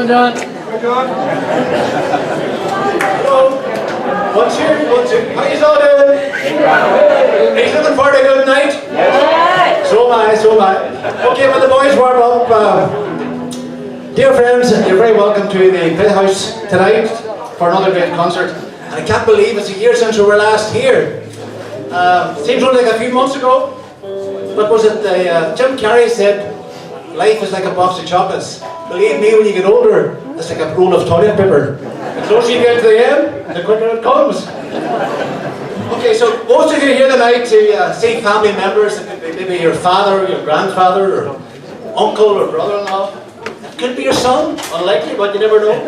John. Hello. One, two. How you all doing? Are you looking forward to a good night? Yes. So am I. Okay, when the boys warm up, dear friends, you're very welcome to the Playhouse tonight for another great concert. And I can't believe it's a year since we were last here. Seems only like a few months ago. But was it Jim Carrey said, life is like a box of chocolates. Believe me, when you get older, it's like a roll of toilet paper. The closer you get to the end, the quicker it comes. Okay, so most of you are here tonight to see family members. It could be maybe your father, or your grandfather, or uncle, or brother-in-law. It could be your son, unlikely, but you never know.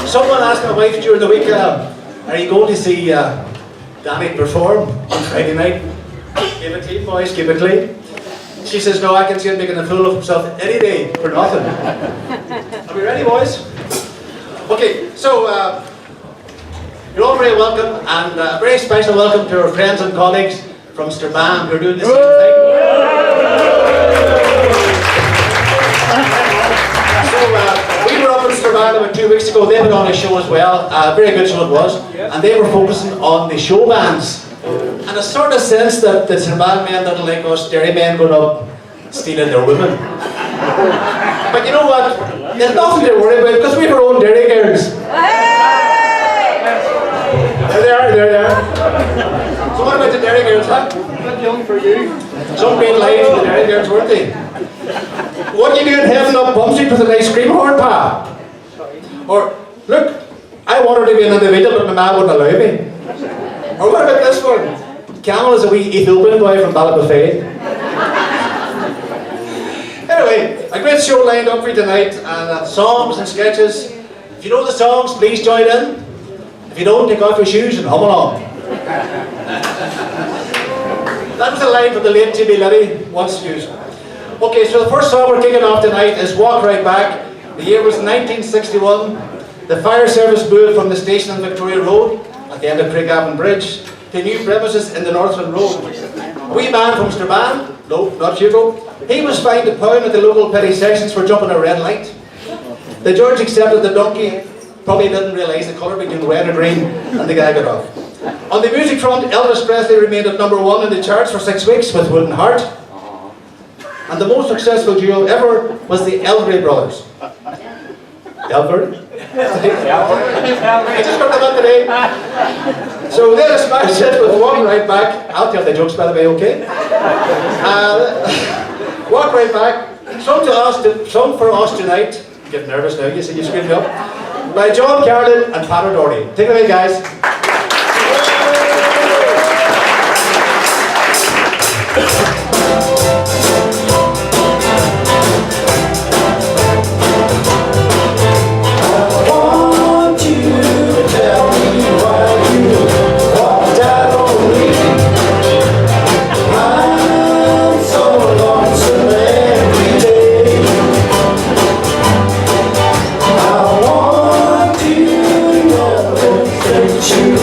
Someone asked my wife during the week, are you going to see Danny perform on Friday night? Keep it clean, boys, keep it clean. She says, no, I can see him making a fool of himself any day for nothing. Are we ready, boys? Okay, so you're all very welcome, and a very special welcome to our friends and colleagues from Strabane who are doing the same thing. So we were up in Strabane about 2 weeks ago. They put on a show as well, a very good show it was, and they were focusing on the show bands. And a sort of sense that the Strabane men didn't like us dairy men going up stealing their women. But you know what? There's nothing to worry about because we have our own dairy girls. There they are. So what about the dairy girls, huh? Not young for you. Some great life for the dairy girls, weren't they? What are you doing heading up Bum Street with an ice cream horn, pa? Or, look, I wanted to be an individual but my man wouldn't allow me. Or what about this one? Camel is a wee Ethiopian boy from Ballabafade. Anyway, a great show lined up for you tonight, and songs and sketches. If you know the songs, please join in. If you don't, take off your shoes and hum along. That was a line from the late Jimmy Liddy, once used. Okay, so the first song we're kicking off tonight is Walk Right Back. The year was 1961. The fire service moved from the station on Victoria Road at the end of Craigavon Bridge to new premises in the Northland Road. A wee man from Strabane, no, not Hugo, he was fined £1 at the local petty sessions for jumping a red light. The judge accepted the donkey, probably didn't realise the colour between red and green, and the guy got off. On the music front, Elvis Presley remained at #1 in the charts for 6 weeks with Wooden Heart. And the most successful duo ever was the Elvery Brothers. Elvery? I just got them up today. So they had a smash hit with Walk Right Back. I'll tell the jokes by the way, okay? Walk Right Back. Sung for us tonight. I'm getting nervous now, you see, you screamed me up. By John Carlin and Pat O'Doherty. Take it away, guys. You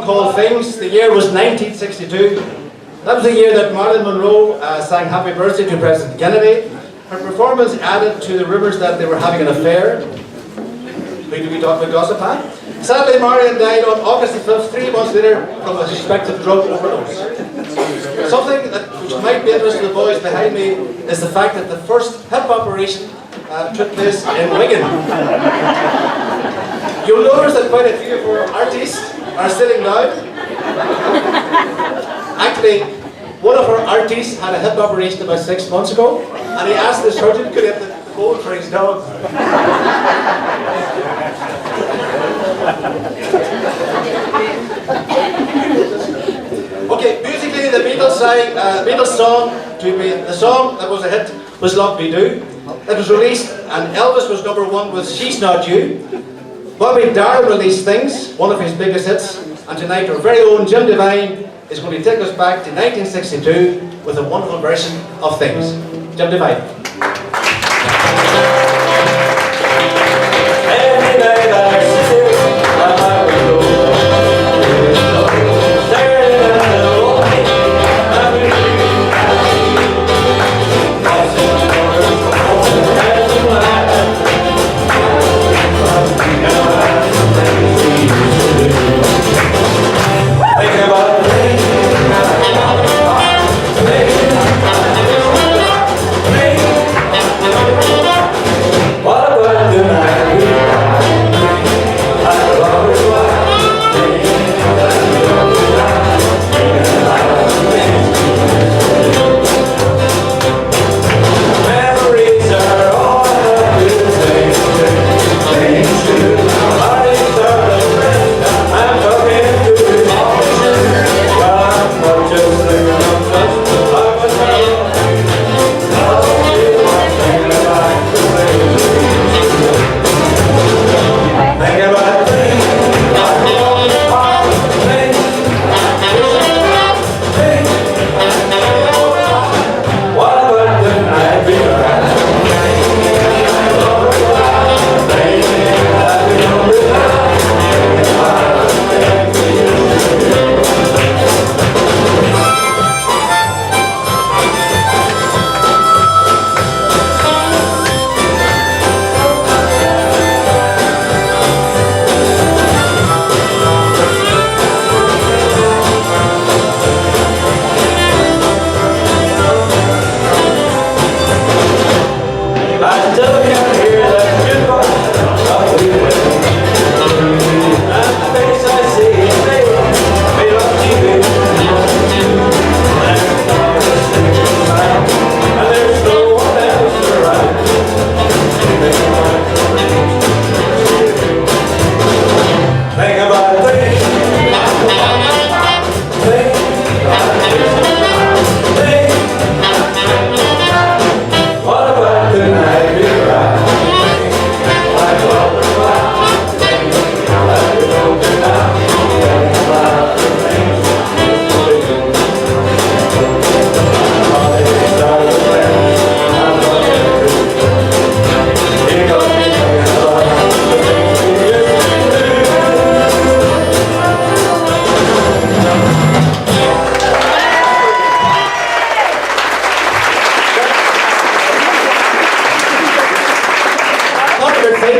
called Things. The year was 1962. That was the year that Marilyn Monroe sang Happy Birthday to President Kennedy. Her performance added to the rumours that they were having an affair. Who do we talk about gossip, huh? Sadly, Marion died on August the 5th, 3 months later, from a suspected drug overdose. Something which might be interesting to the boys behind me is the fact that the first hip operation took place in Wigan. You'll notice that quite a few of our artists are sitting down. Actually, one of our artists had a hip operation about 6 months ago, and he asked the surgeon could he have the bone for his dog. Okay, musically the Beatles sang the song that was a hit was Love Me Do. It was released and Elvis was #1 with She's Not You. Bobby Darin released Things, one of his biggest hits, and tonight our very own Jim Devine is going to take us back to 1962 with a wonderful version of Things. Jim Devine.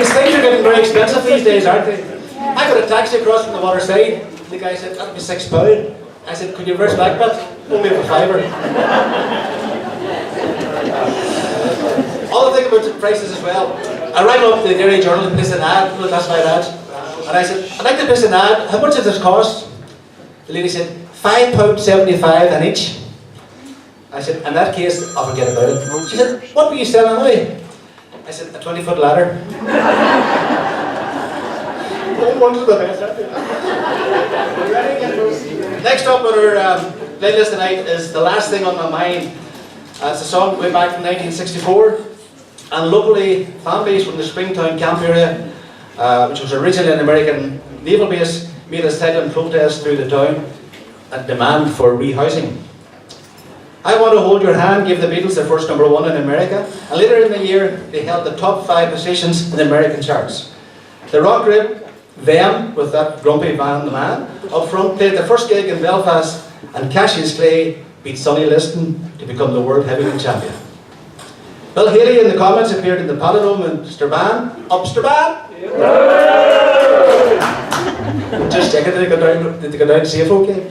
Things are getting very expensive these days, aren't they? I got a taxi across from the water side. The guy said, that'll be £6. I said, could you reverse back that? Only for £5. All the thing about the prices as well. I rang up the Dairy Journal and placed an ad, that's my ad. And I said, I'd like to place an ad, how much does this cost? The lady said, £5.75 an inch. I said, in that case, I'll forget about it. She said, what were you selling anyway? I said, a 20-foot ladder. Next up on our playlist tonight is The Last Thing on My Mind. It's a song way back from 1964. And locally, families from the Springtown camp area, which was originally an American naval base, made a silent protest through the town and demand for rehousing. I Want to Hold Your Hand gave the Beatles their first #1 in America, and later in the year they held the top 5 positions in the American charts. The rock group, Them, with that grumpy band, The Man, up front, played the first gig in Belfast, and Cassius Clay beat Sonny Liston to become the world heavyweight champion. Bill Haley in the comments appeared in the Palindrome in Strabane. Up Strabane! Just checking, did they go down to see if okay?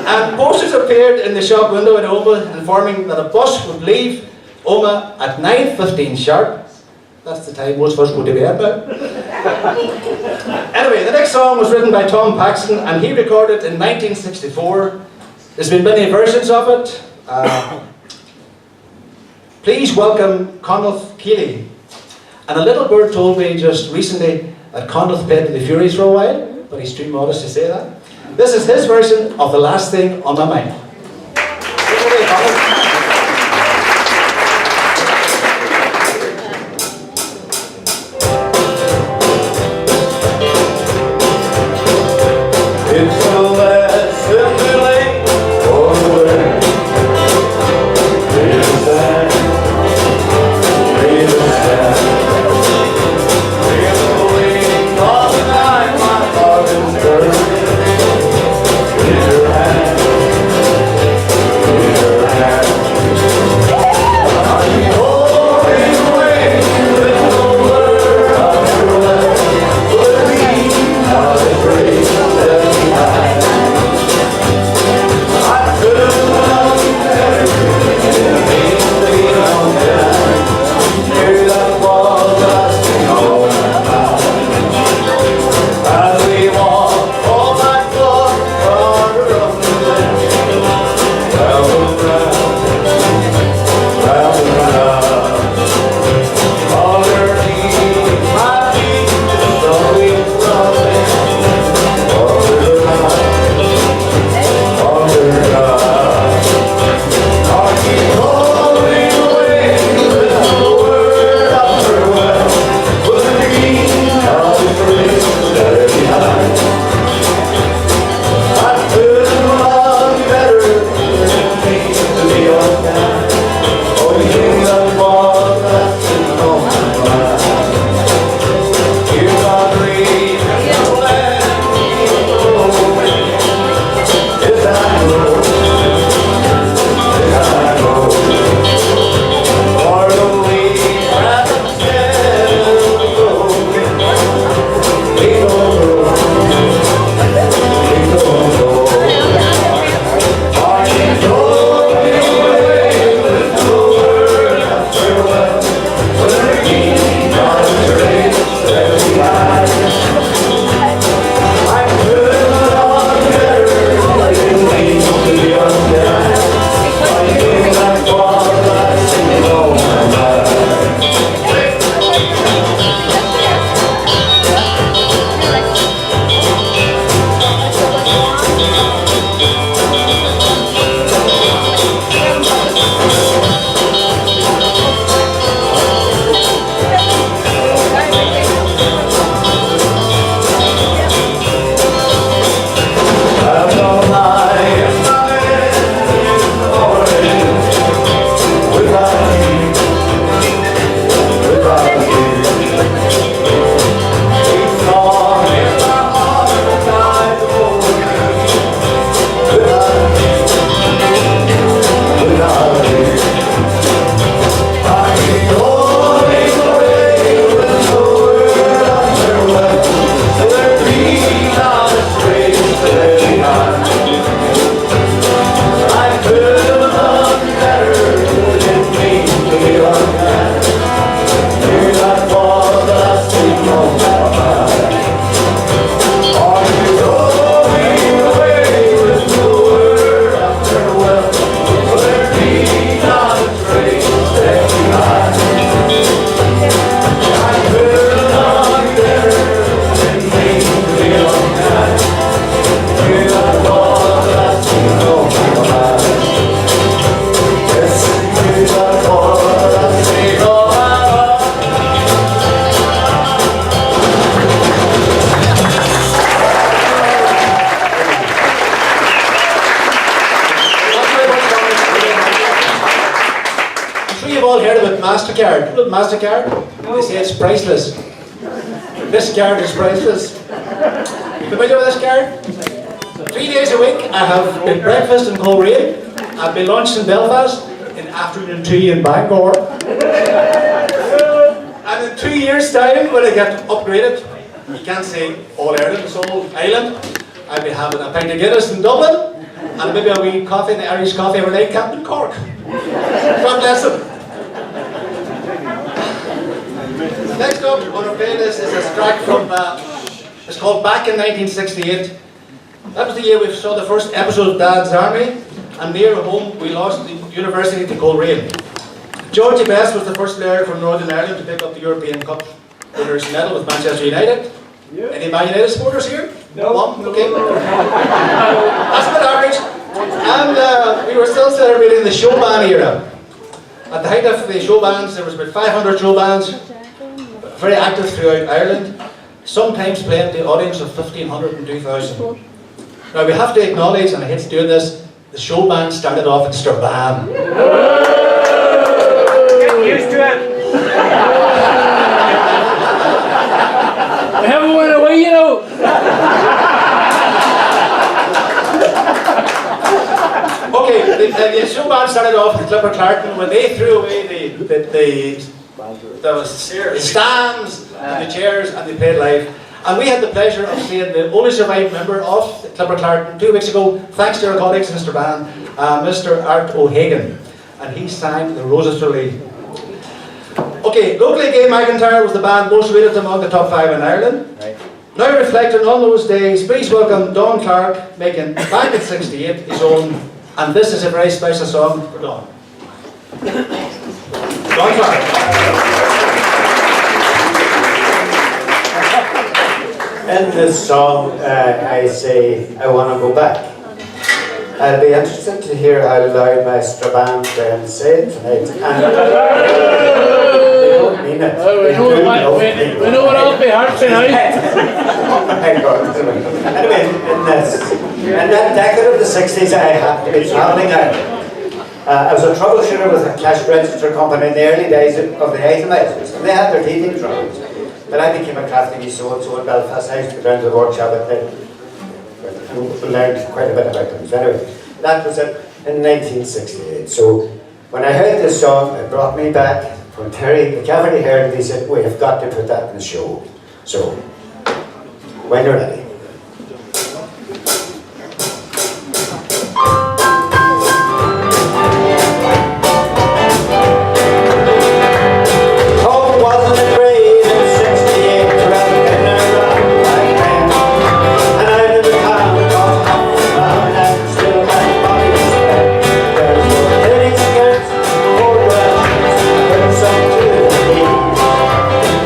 And posters appeared in the shop window in Oma informing that a bus would leave Oma at 9:15 sharp. That's the time most of us go to bed now. Anyway, the next song was written by Tom Paxton and he recorded in 1964. There's been many versions of it. Please welcome Conleth Keeley. And a little bird told me just recently that Conleth played with the Furies for a while, but he's too modest to say that. This is his version of The Last Thing on My Mind. MasterCard. Look, MasterCard. They say it's priceless. This card is priceless. Familiar with this card? 3 days a week I have been breakfast in Coleraine, I've been lunch in Belfast, in afternoon tea in Bangor. And in 2 years' time, when I get upgraded, you can't say all Ireland, it's all Ireland, I'll be having a pint of Guinness in Dublin, and maybe a wee coffee, the Irish coffee every night, Captain Cork. God bless them. Next up on our playlist is a track from, it's called Back in 1968. That was the year we saw the first episode of Dad's Army, and near home we lost the university to Coleraine. Georgie Best was the first player from Northern Ireland to pick up the European Cup winners' medal with Manchester United. Yeah. Any Man United supporters here? No. One? Okay. That's about average. And we were still celebrating the show band era. At the height of the show bands, there was about 500 show bands, very active throughout Ireland, sometimes playing to the audience of 1,500 and 2,000. Now we have to acknowledge, and I hate to do this, the show band started off in Strabane. Get used to it! They haven't went away, you know! Okay, the show band started off in Clipper Clarkin when they threw away the stands and the chairs and they played live. And we had the pleasure of seeing the only surviving member of Clipper Clarkin 2 weeks ago, thanks to our colleagues in Strabane, Mr. Art O'Hagan. And he sang the Roses to Lee. Okay, locally Gay McIntyre was the band most rated among the top 5 in Ireland. Right. Now reflecting on those days, please welcome Don Clark making Back in 68 his own, and this is a very special song for Don. Don Clark. In this song, I say, I want to go back. I'll be interested to hear how loud my Strabane friends say it tonight. And they don't mean it. We know what I'll be hard tonight. Anyway, in that decade of the 60s, I happened to be travelling out. I was a troubleshooter with a cash register company in the early days of the itemizers, and they had their teething troubles. But I became a crafty so-and-so in Belfast. I used to go down to the workshop and learned quite a bit about them. So anyway, that was it in 1968. So when I heard this song, it brought me back when Terry, the Cavity heard it, he said, we have got to put that in the show. So, when you're ready.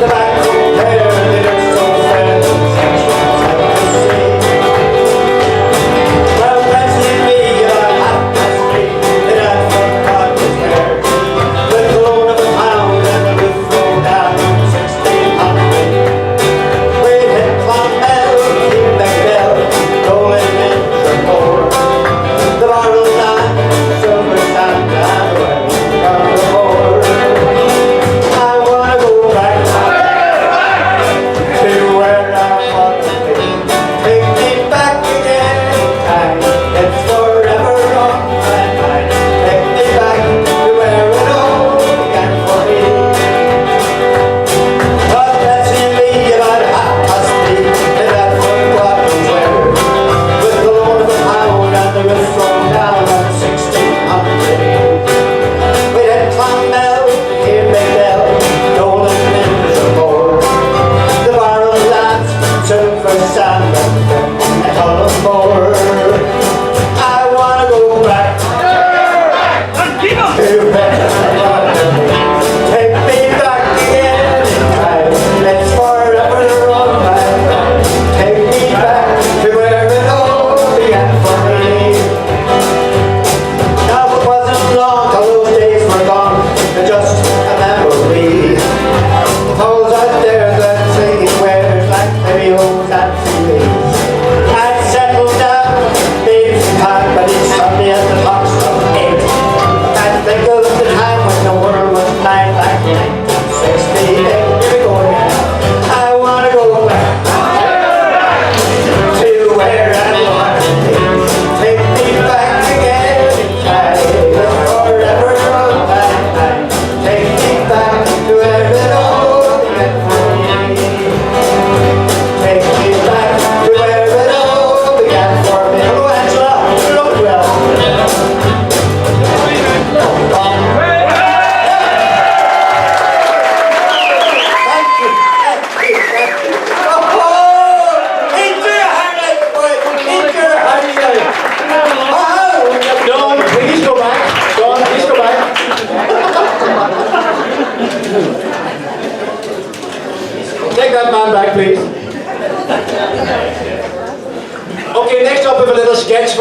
The back of hair, they're so fair.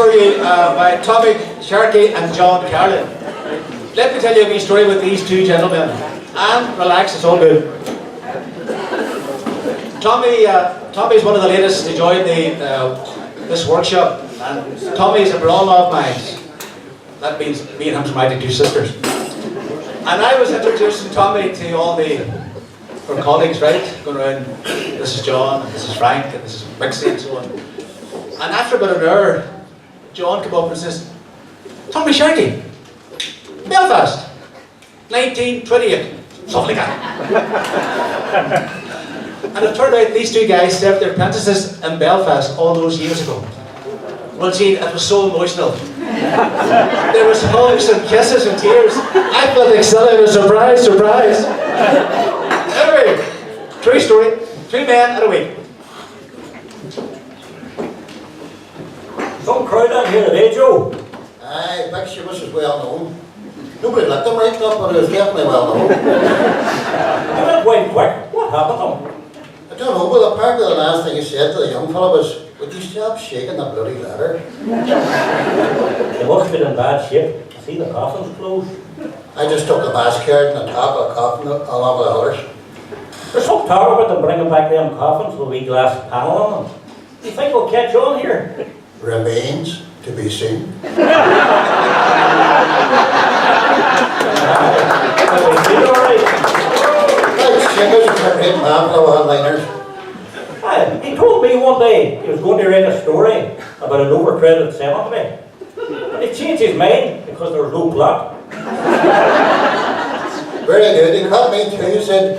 for you by Tommy Sharkey and John Carlin. Let me tell you a wee story with these two gentlemen. And relax, it's all good. Tommy's one of the latest to join this workshop, and Tommy's a brother of mine. That means me and him's married to two sisters. And I was introducing Tommy to all our colleagues, right? Going around, this is John, and this is Frank, and this is Mixie, and so on. And after about an hour, John came up and says, Tommy Sharkey, Belfast, 1928, something like that. And it turned out these two guys served their apprentices in Belfast all those years ago. Well, gee, it was so emotional. There was hugs and kisses and tears. I felt excited, surprise. Anyway, true story, 2 men and a week. Some crowd out here today, Joe. Aye, Bixie was well known. Nobody looked him right up, but it was definitely well known. You went way quick. What happened to him? I don't know, but apparently the last thing he said to the young fellow was, would you stop shaking that bloody letter? They must have been in bad shape. See, the coffin's closed. I just took the mask card and the top of the coffin along with the others. There's some talk about them bringing back them coffins with a wee glass panel on them. Do you think we'll catch on here? Remains to be seen. Alright. Like singers and red Pablo one-liners. He told me one day he was going to write a story about an overcrowded cemetery. But he changed his mind because there was no plot. Very good. He caught me too. He said,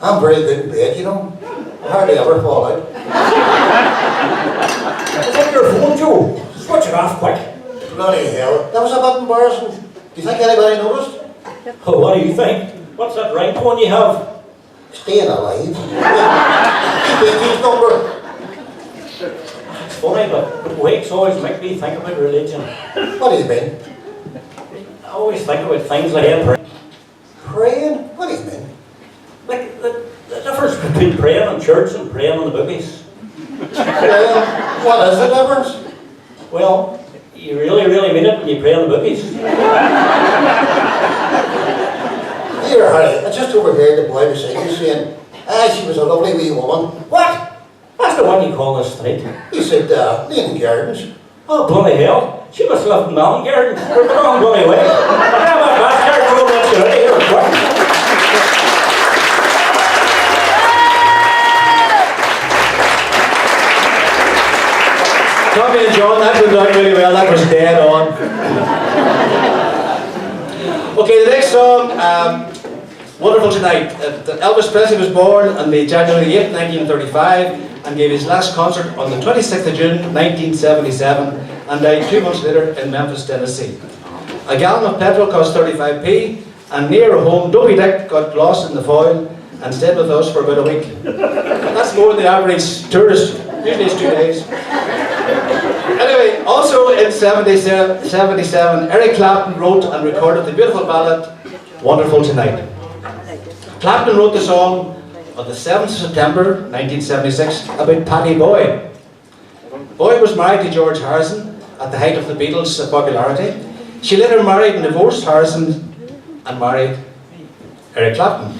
I'm very good in bed, you know. I hardly ever fall out. Is that your phone, Joe? Switch it off quick. Bloody hell. That was a bit embarrassing. Do you think anybody noticed? Oh, what do you think? What's that ringtone you have? Staying alive. His number. It's funny, but wakes always make me think about religion. What do you mean? I always think about things like that. Praying? What do you mean? Like the difference between praying in church and praying on the boogies. What is the difference? Well, you really mean it when you pray on the boogies. Here, Harry, I just overheard the boy beside you saying, she was a lovely wee woman. What? That's the one you call the street. He said, Leaning Gardens. Oh, bloody hell. She must have left Mountain Garden. We're the wrong bloody way. Come on, bastard, throw that shit out of here, quick. Tommy and John, that went out really well, that was dead on. Okay, the next song, Wonderful Tonight. Elvis Presley was born on January 8th, 1935 and gave his last concert on the 26th of June, 1977 and died 2 months later in Memphis, Tennessee. A gallon of petrol cost 35p and near home, Dopey Dick got lost in the foil and stayed with us for about a week. That's more than the average tourist, usually it's 2 days. Anyway, also in 77, Eric Clapton wrote and recorded the beautiful ballad, Wonderful Tonight. Clapton wrote the song on the 7th of September 1976 about Pattie Boyd. Boyd was married to George Harrison at the height of the Beatles' popularity. She later married and divorced Harrison and married Eric Clapton.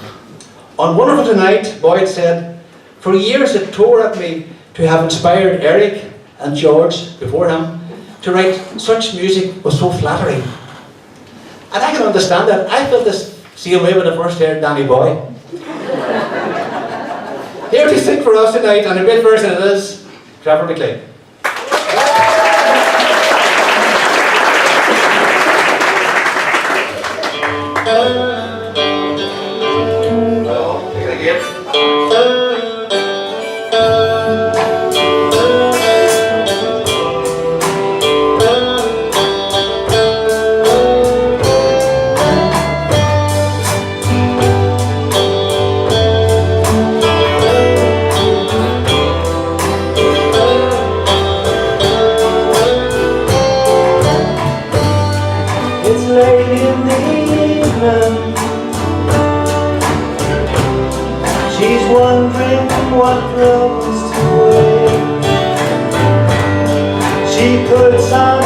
On Wonderful Tonight, Boyd said, for years it tore at me to have inspired Eric and George before him to write such music was so flattering. And I can understand that. I felt this same way when I first heard Danny Boy. Here to sing for us tonight, and a great version it is, Trevor McLean. She's wondering what drugs to wear. She puts on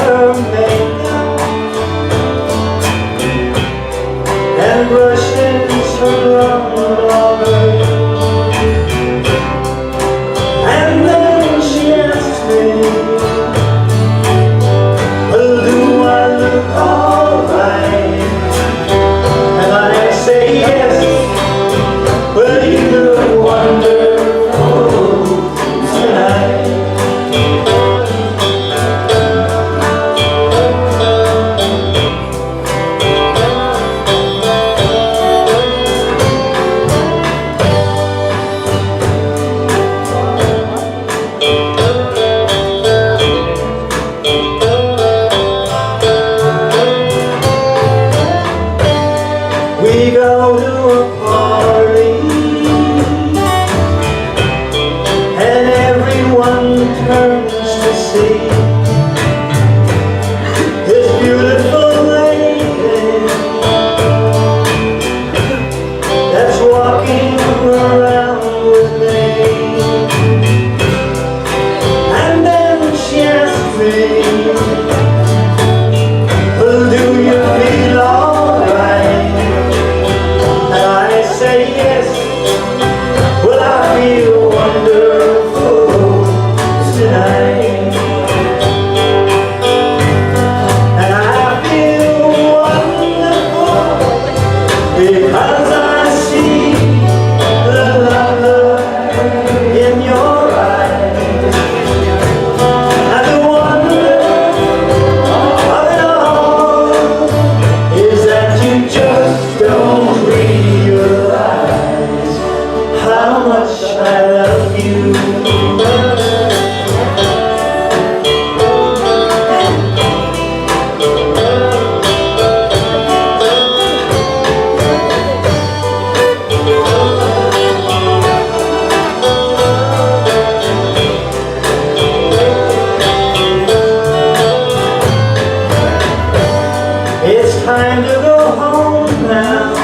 time to go home now,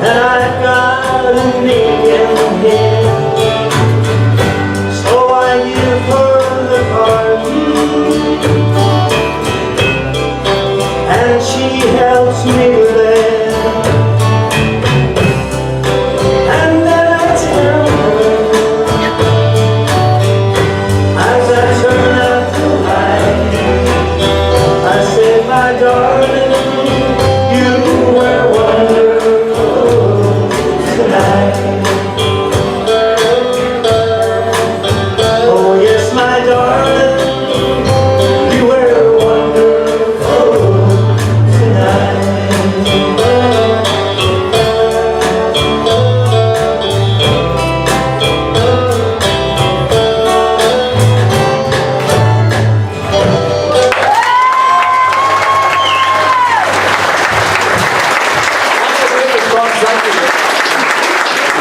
and I've got a naked head. So I give her the pardon, and she helps me with it. And then I tell her, as I turn out the light, I say, my darling, you were wonderful tonight. Oh yes, my darling, you were wonderful tonight.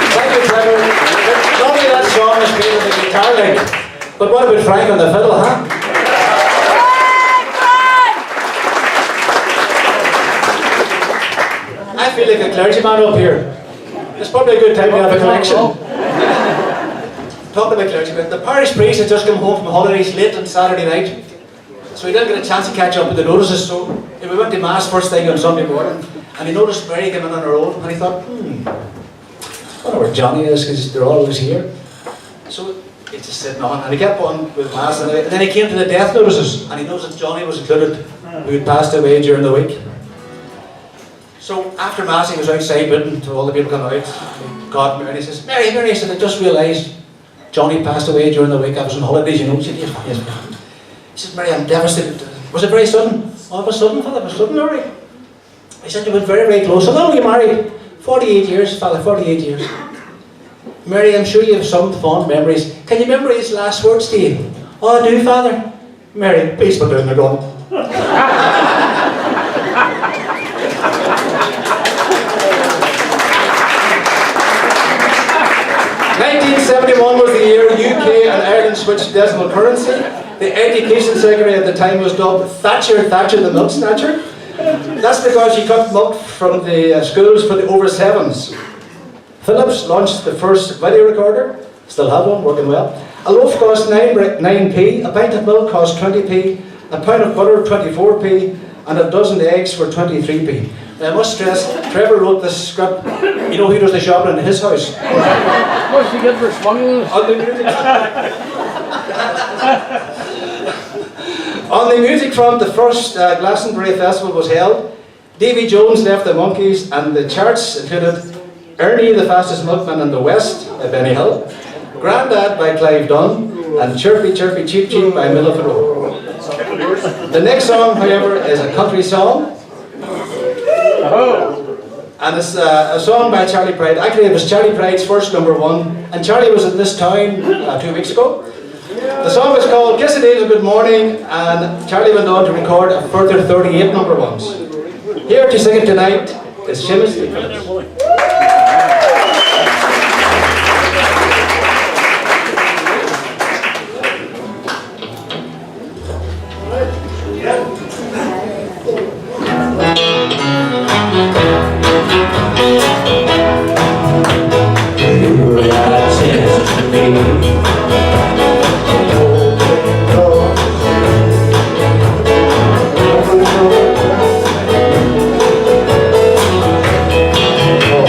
Thank you, Trevor. Lovely that song is played with the guitar lick. But what about Frank on the fiddle, huh? I feel like a clergyman up here. It's probably a good time to have a collection. Talking about clergymen, the parish priest had just come home from holidays late on Saturday night, so he didn't get a chance to catch up with the notices. So we went to Mass first thing on Sunday morning, and he noticed Mary coming on her own, and he thought, I wonder where Johnny is, because they're always here. So he's just sitting on, and he kept on with Mass, and then he came to the death notices, and he noticed that Johnny was included, who had passed away during the week. So after Mass, he was outside waiting to all the people come out. He got Mary, and he says, Mary, he said, I just realised Johnny passed away during the week. I was on holidays, you know. She said, yes. He said, Mary, I'm devastated. Was it very sudden? Oh, it was sudden, Father, it was sudden, Mary. He said, you went very, very close. How long were you married? 48 years, Father, 48 years. Mary, I'm sure you have some fond memories. Can you remember his last words to you? Oh, I do, Father. Mary, please put down the gun. 1971 was the year UK and Ireland switched decimal currency. The education secretary at the time was dubbed Thatcher the Milk Snatcher. That's because she cut milk from the schools for the over 7s. Philips launched the first video recorder, still have one, working well. A loaf cost 9p, a pint of milk cost 20p, a pound of butter 24p, and a dozen eggs were 23p. I must stress, Trevor wrote this script. You know who does the shopping in his house? What's he get for smuggling? On the music front, the first Glastonbury Festival was held. Davy Jones left the Monkees, and the charts included Ernie, the Fastest Milkman in the West by Benny Hill, Grandad by Clive Dunn, and Chirpy Chirpy Cheep Cheep by Miller Thoreau. The next song, however, is a country song. And it's a song by Charlie Pride. Actually, it was Charlie Pride's first #1, and Charlie was in this town 2 weeks ago. The song is called Kiss a Day to Good Morning, and Charlie went on to record a further 38 #1s. Here to sing it tonight is Seamus Phillips. Oh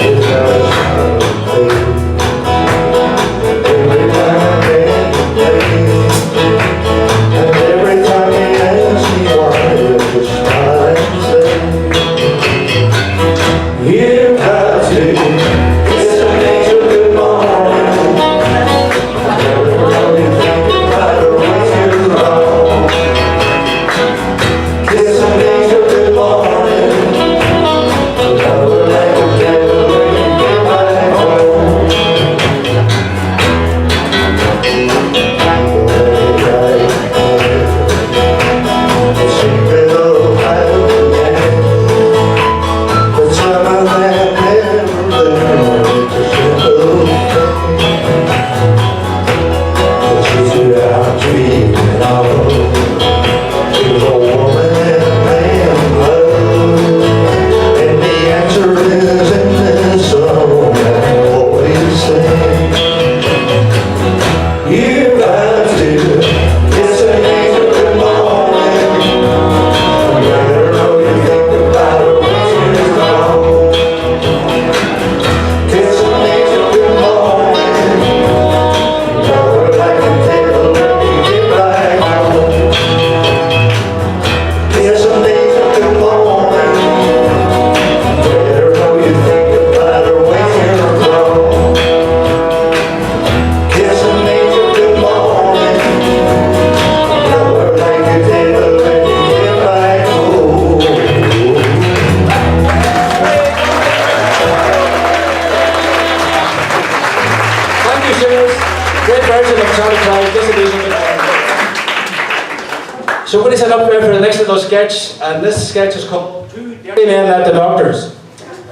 somebody set up there for the next little sketch, and this sketch is called Two Dirty Men at the Doctors.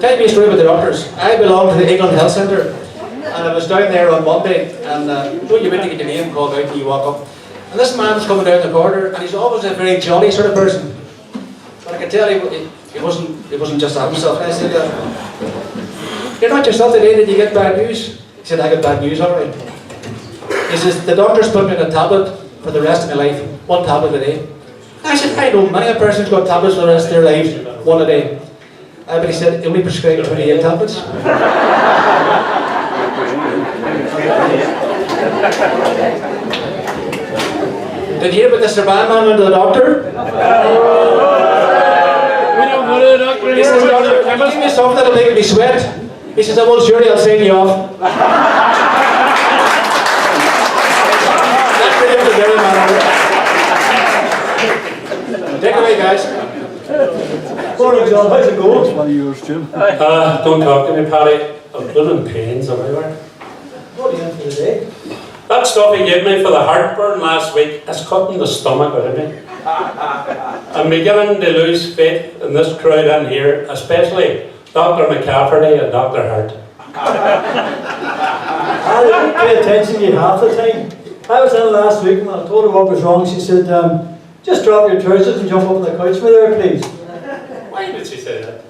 Tell me a story about the doctors. I belong to the England Health Centre, and I was down there on Monday, and you went to get your name called out and you walk up. And this man was coming down the corridor, and he's always a very jolly sort of person. But I could tell he wasn't just at himself. And I said, "You're not yourself today, did you get bad news?" He said, "I got bad news, alright." He says, "The doctor's put me on a tablet for the rest of my life, one tablet a day." I said, "I know many a person's got tablets for the rest of their lives, one a day." But he said, "He only prescribed 28 tablets." Did you hear about the Serban man went to the doctor? We don't go to the doctor He says, "Doctor, can you give me something that'll make me sweat?" He says, "I will, surely I'll sign you off." That's the difference there, man. Take it away, guys. Morning, John. How's it going? One of yours, Jim. Don't talk to me, Paddy. I'm blooming pains everywhere. What are you in for the day? That stuff he gave me for the heartburn last week is cutting the stomach out of me. I'm beginning to lose faith in this crowd in here, especially Dr. McCafferty and Dr. Hart. I didn't pay attention to you half the time. I was in last week and I told her what was wrong. She said, "Just drop your trousers and jump up on the couch with her, please." Why did she say that?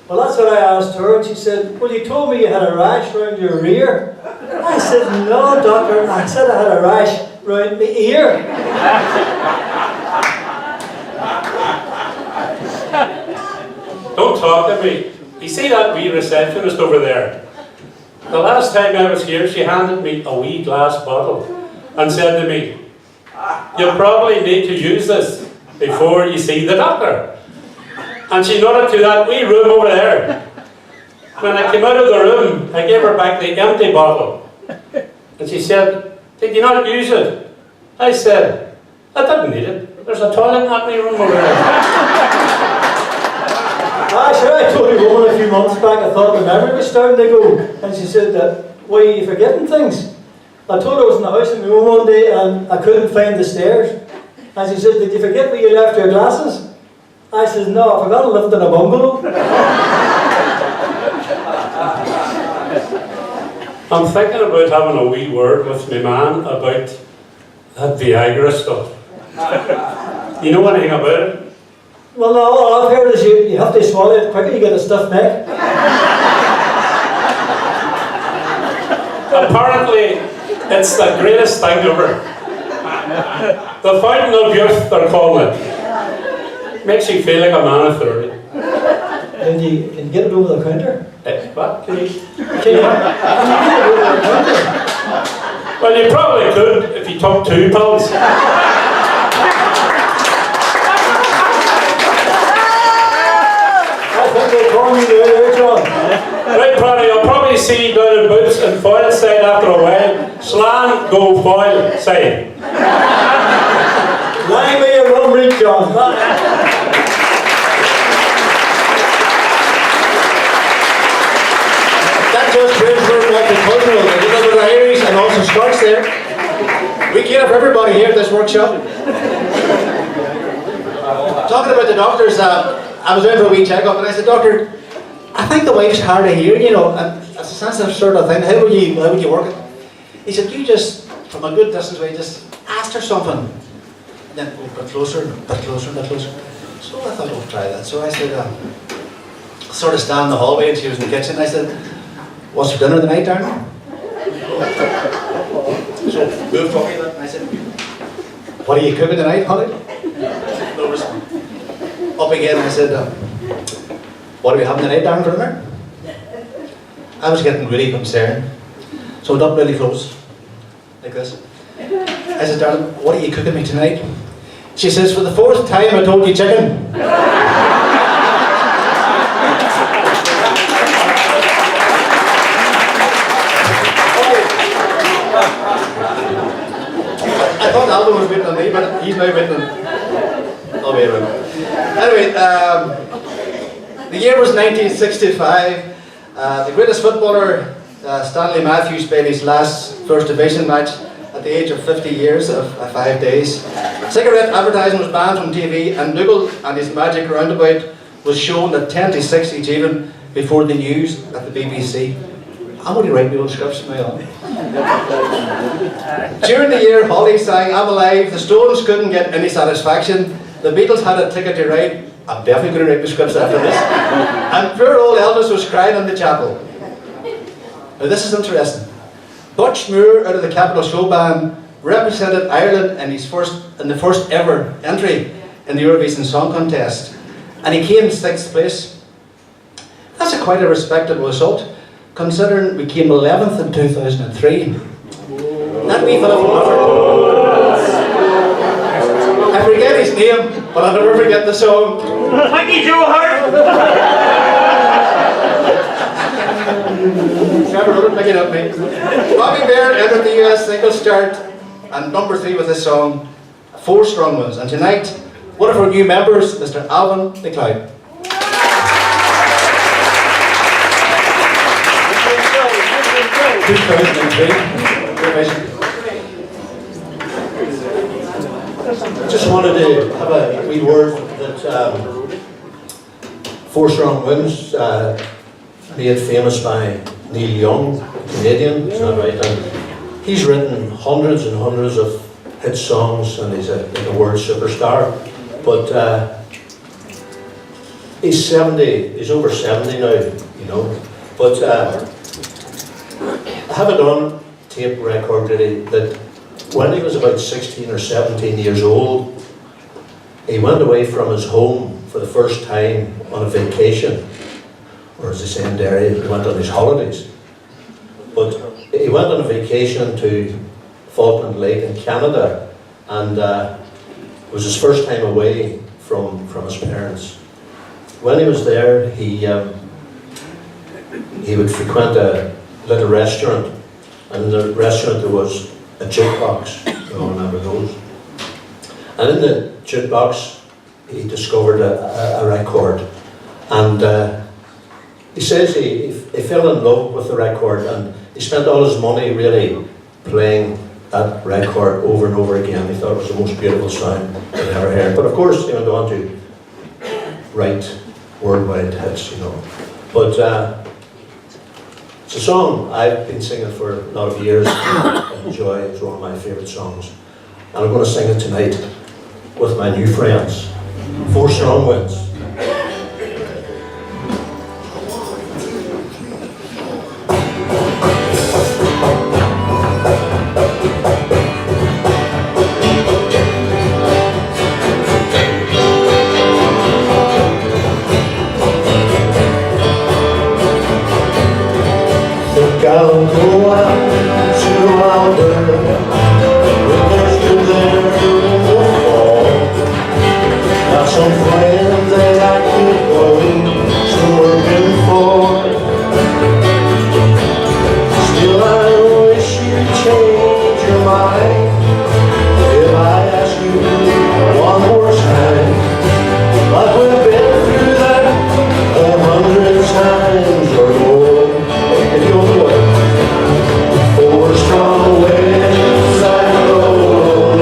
Well, that's what I asked her, and she said, "Well, you told me you had a rash around your rear." I said, "No, doctor, I said I had a rash around my ear." Don't talk to me. You see that wee receptionist over there? The last time I was here, she handed me a wee glass bottle and said to me, "You probably need to use this before you see the doctor." And she nodded to that wee room over there. When I came out of the room, I gave her back the empty bottle. And she said, "Did you not use it?" I said, "I didn't need it. There's a toilet in that wee room over there." Sure, I told your woman a few months back I thought the memory was starting to go, and she said that, "Why are you forgetting things?" I told her I was in the house on my own one day and I couldn't find the stairs. And she said, "Did you forget where you left your glasses?" I said, "No, I forgot I lived in a bungalow." I'm thinking about having a wee word with my man about that Viagra stuff. You know anything about it? Well, no, all I've heard is you have to swallow it quicker, you get a stiff neck. Apparently, it's the greatest thing ever. The fountain of youth, they're calling it. Makes you feel like a man of 30. Can you get it over the counter? What? Can you get it over the counter? Well, you probably could if you took 2 pills. I think they call me there, John. Right, Paddy, I'll probably see you down in Boots and Foyle side after a while. Slan, go Foyle side. Lie me a rum reach, John. That just brings for multicultural. There's a little bit of Irish and also Scots there. We cater for everybody here at this workshop. Talking about the doctors, I was in for a wee check-up and I said, "Doctor, I think the wife's hard of hearing, you know, and it's a sensitive sort of thing. How would you work it?" He said, "You just, from a good distance away, just ask her something. And then a bit closer, a bit closer, a bit closer." So I thought, "I'll try that." So I said, sort of stand in the hallway and she was in the kitchen. I said, "What's for dinner tonight, darling?" So moved talking and I said, "What are you cooking tonight, honey?" No response. Up again, I said, "What are we having tonight, darling, for dinner?" I was getting really concerned. So I went up really close, like this. I said, "Darling, what are you cooking me tonight?" She says, "For the 4th time I told you chicken." I thought Alvin was waiting on me, but he's now waiting on... I'll wait around. Anyway, the year was 1965. The greatest footballer, Stanley Matthews, played his last First Division match at the age of 50 years of 5 days. Cigarette advertising was banned from TV, and Dougal and his magic roundabout was shown at 10 to 6 each evening before the news at the BBC. I'm only writing my own scripts now. During the year, Holly sang I'm Alive, the Stones couldn't get any satisfaction, the Beatles had a ticket to ride. I'm definitely going to write my scripts after this. And poor old Elvis was crying in the chapel. Now this is interesting. Butch Moore, out of the Capital Show Band, represented Ireland in the first ever entry in the Eurovision Song Contest, and he came 6th place. That's quite a respectable result, considering we came 11th in 2003. That wee fella from Africa. I forget his name, but I'll never forget the song. Thank you, Joe Hart! Trevor wrote it, pick it up, mate. Bobby Bear entered the US singles chart and number 3 with his song, 4 Strong Ones. And tonight, one of our new members, Mr. Alvin McLeod. Just wanted to have a wee word that 4 Strong Winds made famous by Neil Young, Canadian, is that right? And he's written hundreds and hundreds of hit songs, and he's a world superstar. But he's 70, he's over 70 now, you know. But I have it on tape record that when he was about 16 or 17 years old, he went away from his home for the first time on a vacation, or as they say in Derry, he went on his holidays. But he went on a vacation to Falkland Lake in Canada, and it was his first time away from his parents. When he was there, he would frequent a little restaurant, and in the restaurant there was a jukebox. You all remember those? And in the jukebox, he discovered a record, and he says he fell in love with the record, and he spent all his money really playing that record over and over again. He thought it was the most beautiful sound he'd ever heard. But of course, he went on to write worldwide hits, you know. But it's a song I've been singing for a lot of years. I enjoy it. It's one of my favourite songs. And I'm going to sing it tonight with my new friends. 4 Strong Winds. I'll go out to Alberta, with there's good there in the fall. Got some friends that I keep going, some working for. Still I wish you'd change your mind, if I ask you one more time. But we've been through that 100 times or more. If you'll do it. 4 strong winds that blow,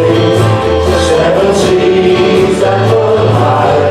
7 seas that run high.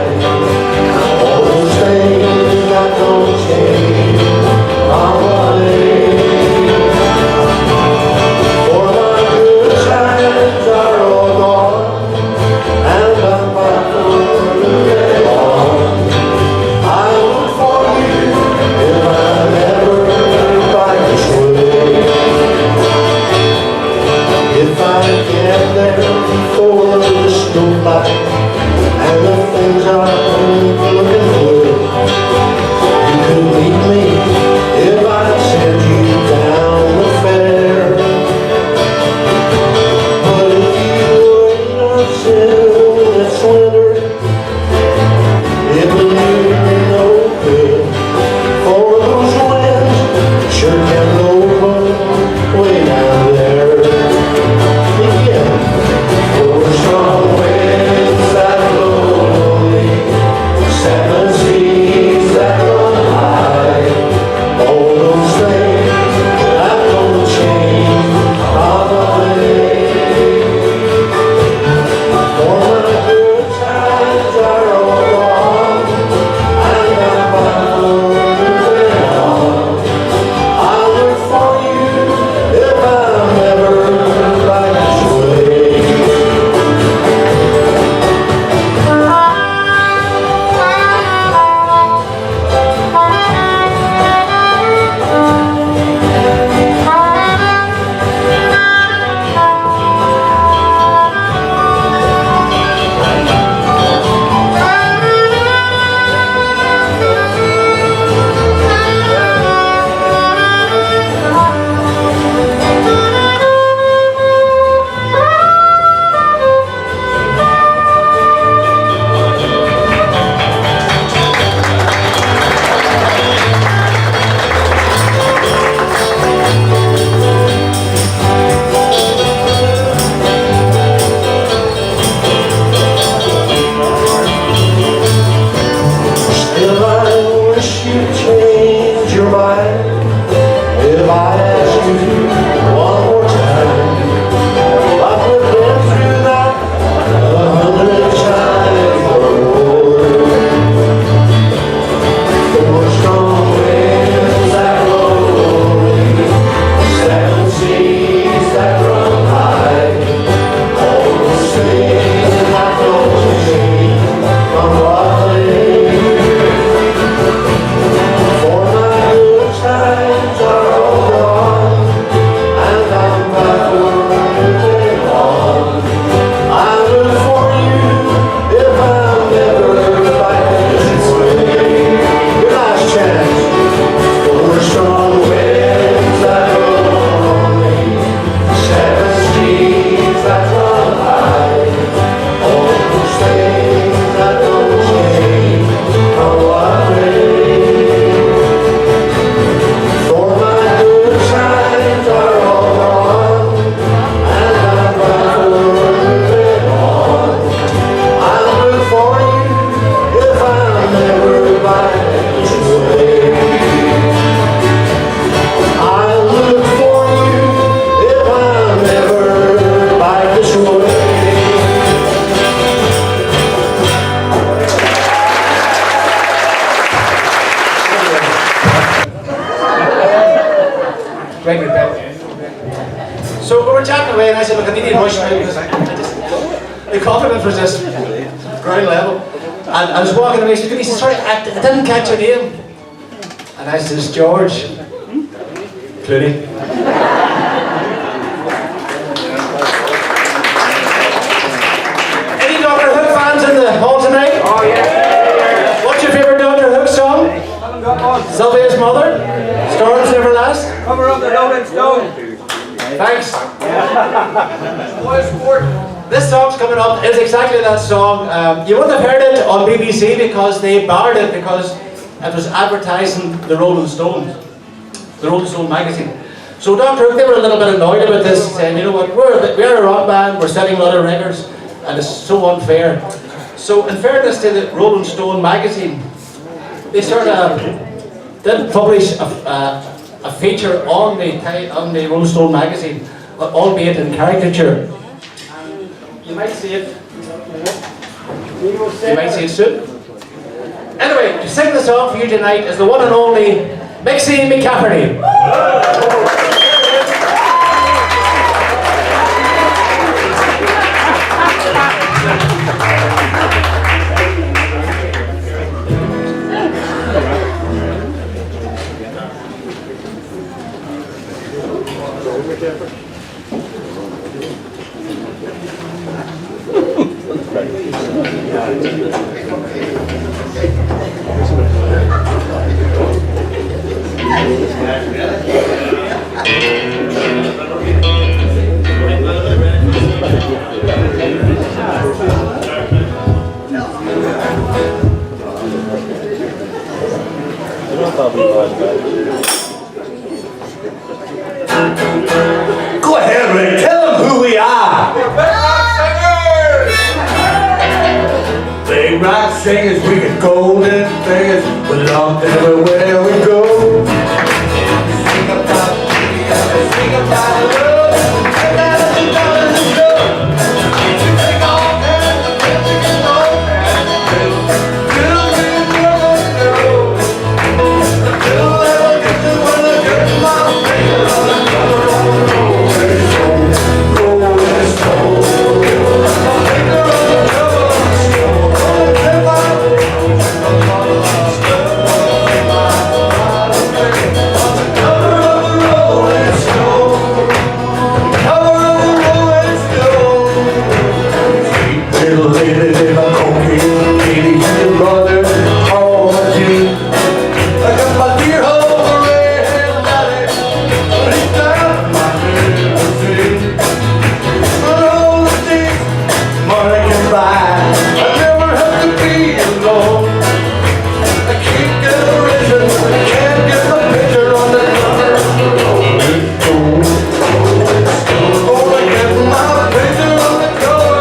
ever back this way. I'll look for you if I'm ever back this way. Great repetition. So we were chatting away and I said, look, I need to rush now because the confidence was just ground level. And I was walking away, he said, sorry, I didn't catch your name. And I said, it's George Clooney. Any Doctor Who fans in the hall tonight? Oh yeah. What's your favourite Doctor Who song? Sylvia's Mother? Storms Never Last? Cover up the Rolling Stone. Thanks. This song's coming up is exactly that song. You wouldn't have heard it on BBC because they barred it because it was advertising the Rolling Stones, the Rolling Stone magazine. So Doctor Who, they were a little bit annoyed about this, saying, you know what, we're a rock band, we're selling a lot of records, and it's so unfair. So in fairness to the Rolling Stone magazine, they sort of did publish a feature on the Rolling Stone magazine, albeit in caricature. You might see it. You might see it soon. Anyway, to sing the song for you tonight is the one and only Mixie McCafferty. Go ahead, Rick. Tell them who we are. We're big rock singers! Big rock singers, we get golden fingers. We love everywhere we go. Sing about beauty and sing about love. And that's the love is love. Take off and the music is on and the little girl knows. The little little gets to when the good mom fingers on the cover of the road. Rolling stone, rolling stone. Finger on the cover of the stone. Little lady, little cocaine, baby, your brother, all my Jew. I got my dear old red daddy, but he's down my little city. But all the things money can buy, I never have to be alone. I can't get a reason, I can't get my picture on the cover of the Rolling Stone. Oh, I get my picture on the cover.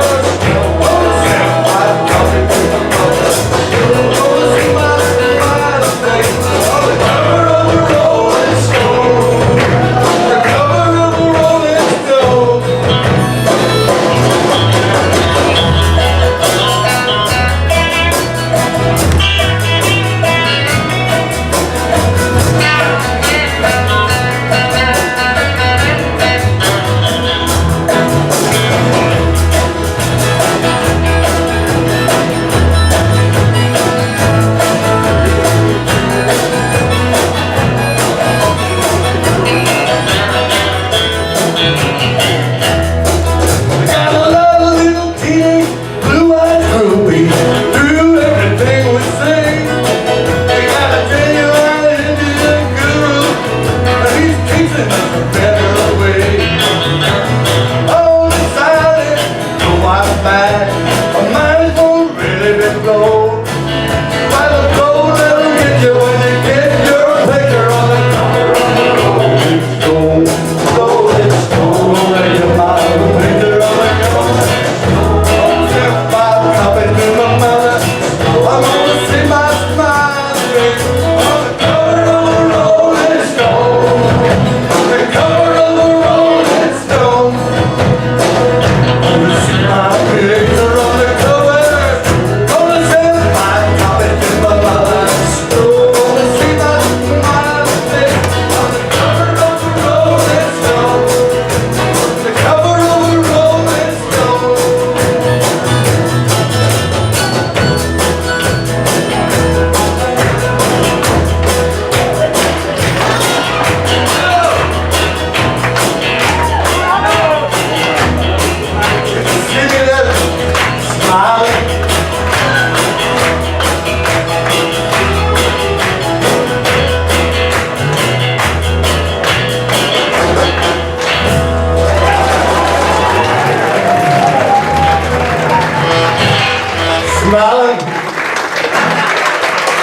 I'm gonna see my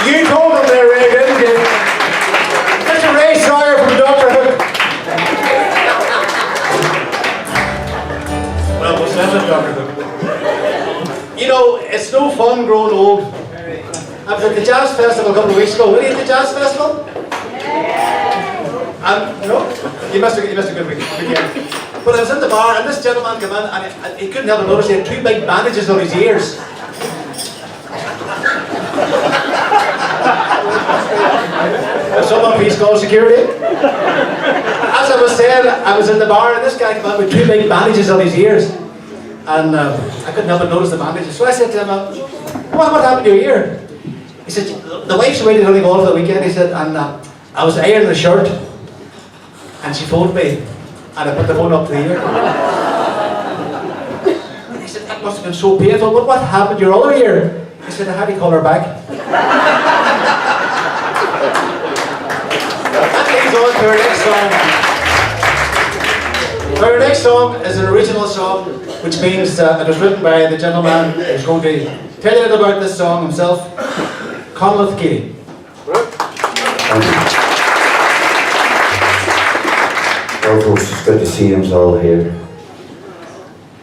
You told him there, Ray, didn't you? Mr. Ray Sawyer from Dr. Hook. Well, we'll send it, Dr. Hook. You know, it's no fun growing old. I was at the Jazz Festival a couple of weeks ago. Were you at the Jazz Festival? No? You must have good weekend. But I was in the bar and this gentleman came in and he couldn't help but notice he had two big bandages on his ears. Will someone please call security? As I was saying, I was in the bar and this guy came in with two big bandages on his ears. And I couldn't help but notice the bandages. So I said to him, what happened to your ear? He said, the wife's away to running golf for the weekend, he said, and I was ironing the shirt and she phoned me and I put the phone up to the ear. And he said, that must have been so painful. Well, what happened to your other ear? He said, I had to call her back. That leads on to our next song. Our next song is an original song, which means it was written by the gentleman who's going to tell you a little about this song himself, Conleth Keating. Well, folks, it's good to see you all here.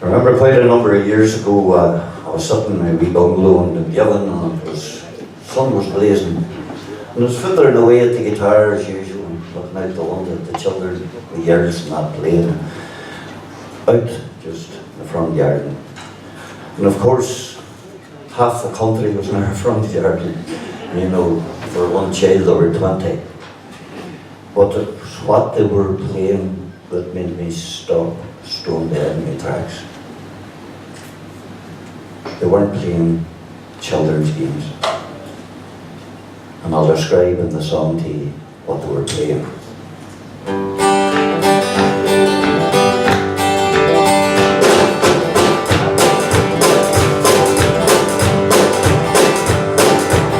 I remember quite a number of years ago, I was sitting in a wee bungalow in Dublin and the sun was blazing. And I was fiddling away at the guitar as usual, looking out the window at the children, the girls and that playing out just in the front garden. And of course, half the country was in our front garden. You know, for one child there were 20. But it was what they were playing that made me stop stone dead in my tracks. They weren't playing children's games. And I'll describe in the song to you what they were playing.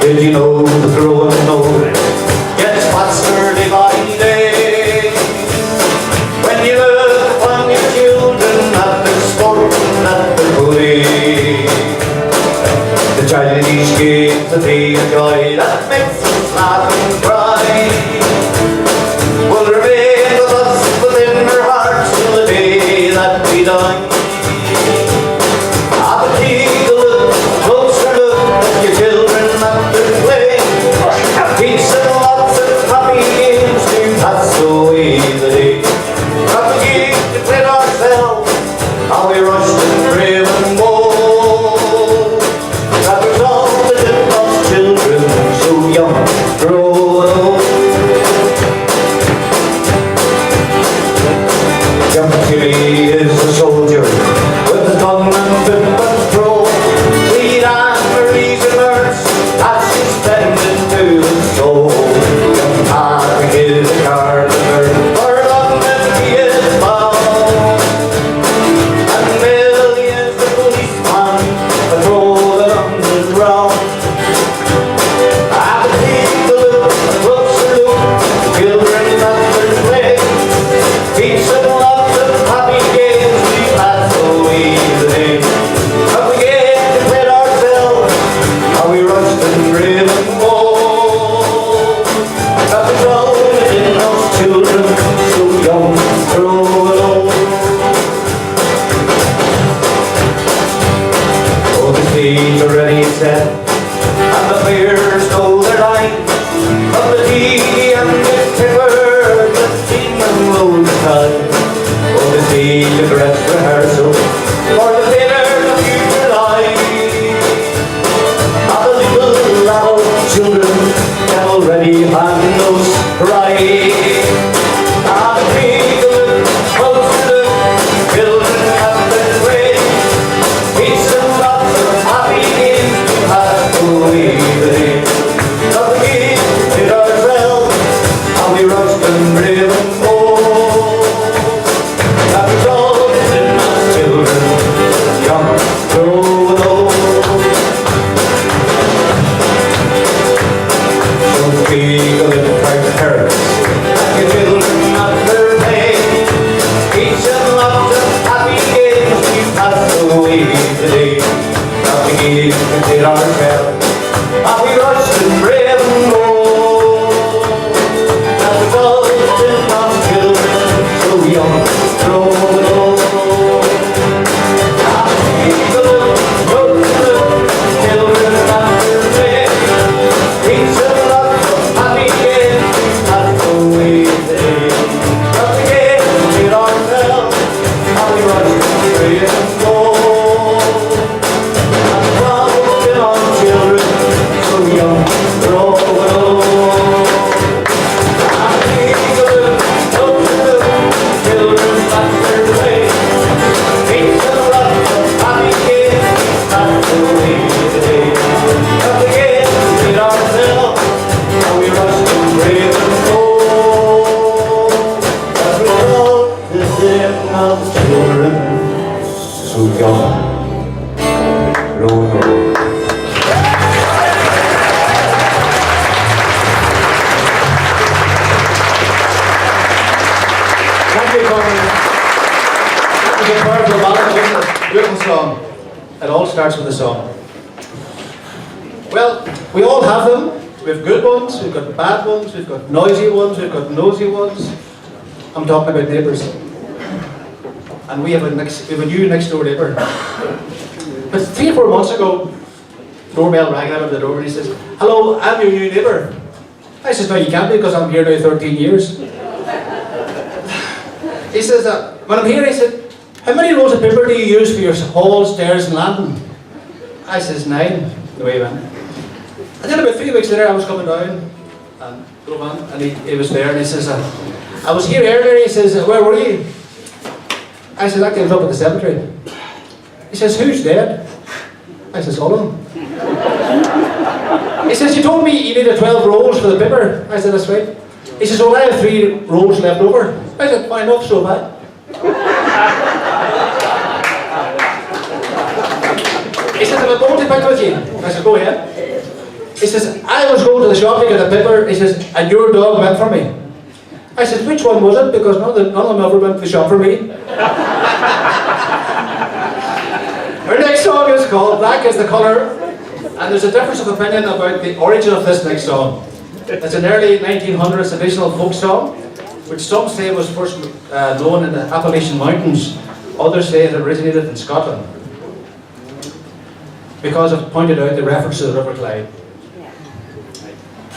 Did you know the growing old gets faster day by day? When you look upon your children at the sporting at the play, the childish games that they enjoy that makes us laugh and cry will remain with us within our hearts till the day that we die. Have a take a look, closer look at your children at their play. Peace and lots of happy games to pass away the day. Not the game to play ourselves, how we rushed and brave and bold. That was all the lost children, so young, growing old. Young Jimmy is a soldier with a gun and bit and patrol. Sweet Anne Marie's a nurse, that's suspended to his soul. Young Patrick is a carpenter, for London he is bound. And Billy is the policeman, patrolling underground. Have a take a look, a closer look, children at their play. Peace and lots of happy games, we pass away the day. But we get to play ourselves, how we rushed and brave and bold. That was all in those children, so young, growing old. Oh, the stage already set, and the players know their line. But the tea and the timber, the steam and roll the time. Oh, the stage of dress rehearsal, for the dinner of future life. And the little adult children can already hand those right. And the people close to the children at their way. Peace and lots of happy games to pass away the day. Not the games did ourselves, song. It all starts with a song. Well, we all have them. We have good ones, we've got bad ones, we've got noisy ones, we've got nosy ones. I'm talking about neighbours. And we have a new next door neighbour. But 3 or 4 months ago, doorbell rang out of the door and he says, "Hello, I'm your new neighbour." I says, "No, you can't be because I'm here now 13 years. He says, when I'm here, he said, "How many rolls of paper do you use for your hall, stairs and landing?" I says, 9, the way he went. And then about 3 weeks later, I was coming down and drove on, and he was there and he says, "I was here earlier." He says, "Where were you?" I said, "Actually, I was up at the cemetery." He says, "Who's dead?" I says, "All of them." He says, "You told me you needed 12 rolls for the paper." I said, "That's right." He says, "Well, I have 3 rolls left over." I said, "Fine enough, so bad." He says, "Have I boldly picked with you?" I said, "Go ahead." He says, "I was going to the shop to get a paper." He says, "And your dog went for me." I said, "Which one was it? Because none of them ever went to the shop for me." Our next song is called "Black is the Colour," and there's a difference of opinion about the origin of this next song. It's an early 1900s traditional folk song, which some say was first known in the Appalachian Mountains. Others say it originated in Scotland, because I've pointed out the reference to the River Clyde.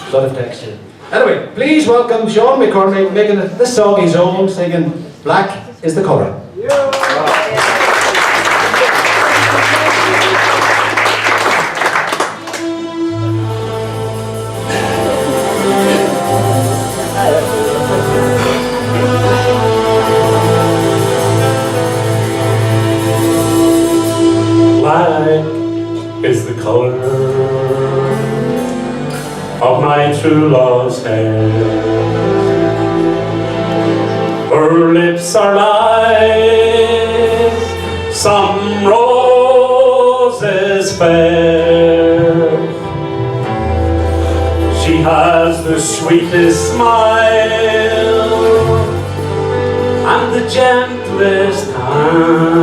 A lot of text here. Anyway, please welcome Sean McCormick making this song his own, singing "Black is the Colour." Black is the colour of my true love's hair. Her lips are like some roses fair. She has the sweetest smile and the gentlest hand,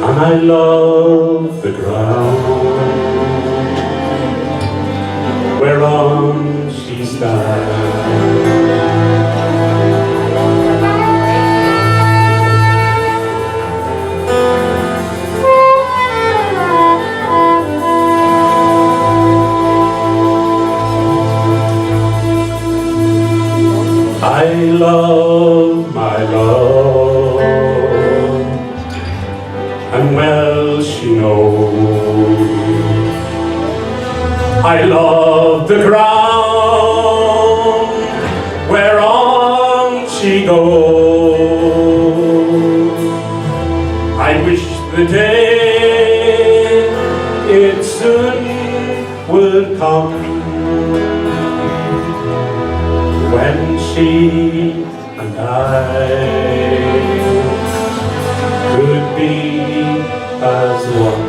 and I love the ground whereon she stands. I love my love, and well she knows. I love the ground whereon she goes. I wish the day it soon would come when she and I could be as one.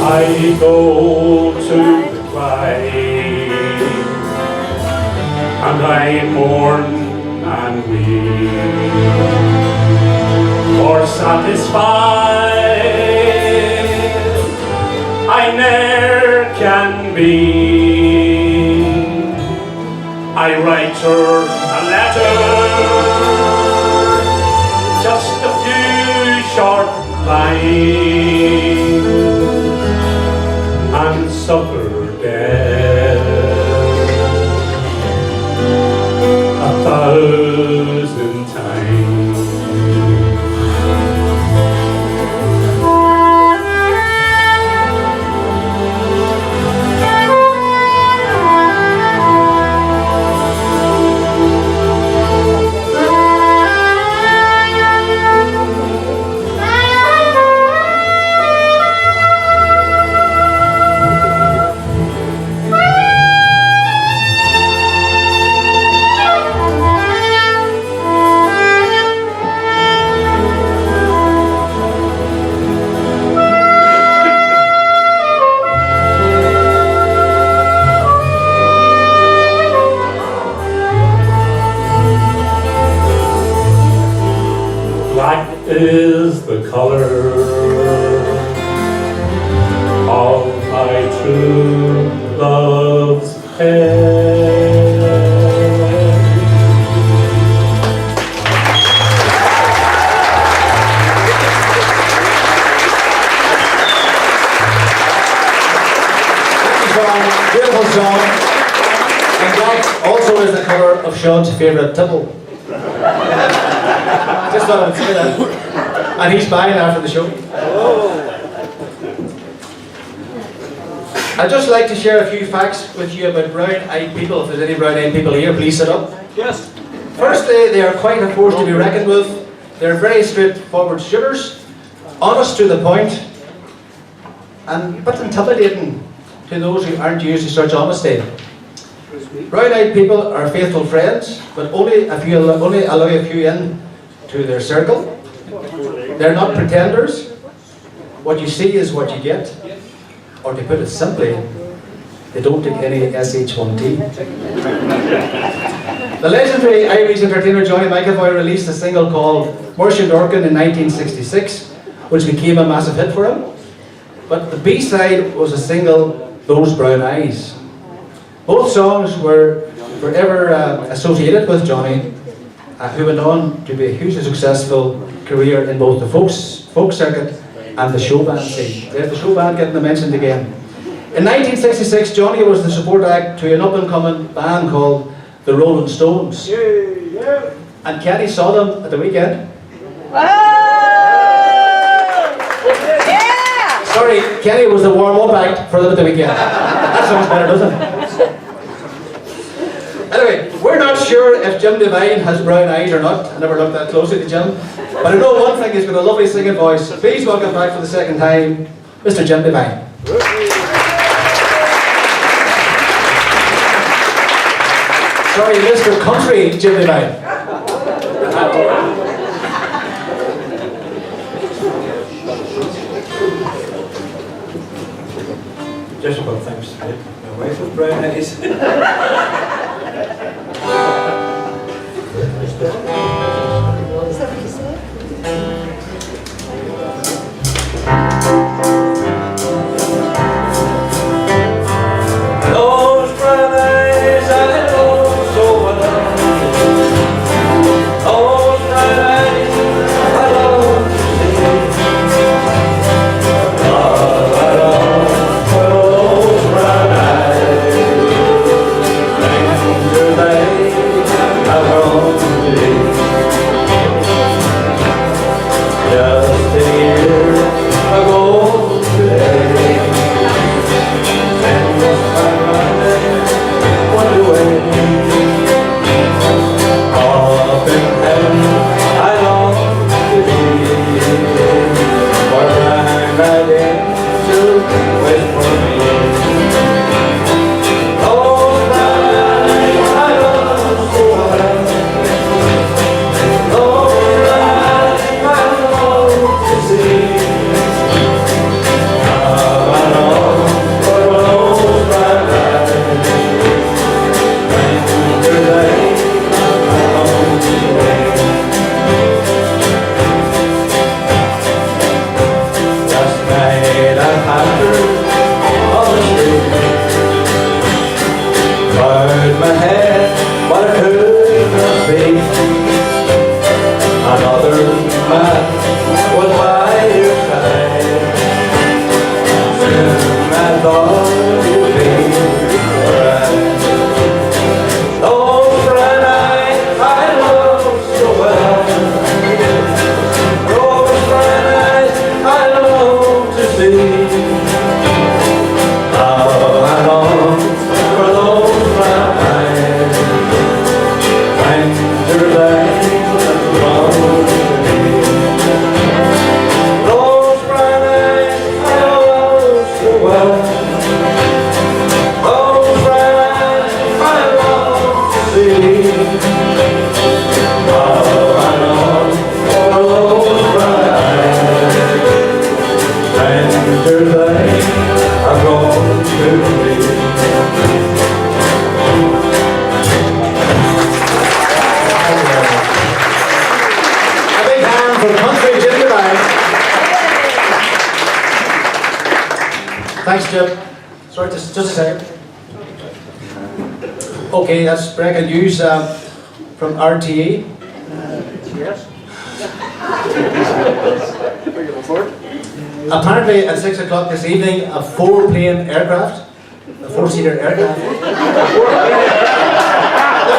I go to the Clyde, and I mourn and weep, for satisfied I ne'er can be. I write her a letter, just a few short lines, and suffer death 1,000 times. is the color of my true love's hair. Beautiful song. And that also is the colour of Sean's favourite tipple. Just thought I'd say that. And he's buying after the show. I'd just like to share a few facts with you about brown-eyed people. If there's any brown-eyed people here, please sit up. Yes. Firstly, they are quite a force to be reckoned with. They're very straightforward shooters, honest to the point, and a bit intimidating to those who aren't used to such honesty. Brown-eyed people are faithful friends, but only allow a few in to their circle. They're not pretenders. What you see is what you get. Or to put it simply, they don't take any SH1T. The legendary Irish entertainer Johnny McAvoy released a single called Morsha Dorkin in 1966, which became a massive hit for him. But the B-side was a single, Those Brown Eyes. Both songs were forever associated with Johnny, who went on to be a hugely successful career in both the folk circuit and the show band scene. There's the show band getting mentioned again. In 1966, Johnny was the support act to an up-and-coming band called the Rolling Stones. And Kenny saw them at the weekend. Sorry, Kenny was the warm-up act for them at the weekend. That sounds better, doesn't it? Anyway, we're not sure if Jim Devine has brown eyes or not. I never looked that closely to Jim. But I know one thing, he's got a lovely singing voice. Please welcome back for the second time, Mr. Jim Devine. Sorry, Mr. Country Jim Devine. Just about thanks to my wife with brown eyes. Those brown eyes I know so well. Those brown eyes I love to see. Love I love for those brown eyes. Thanks, Jim. Sorry, just a second. Okay, that's breaking news from RTE. Yes. Apparently at 6 o'clock this evening, a 4-plane aircraft, a 4-seater aircraft. This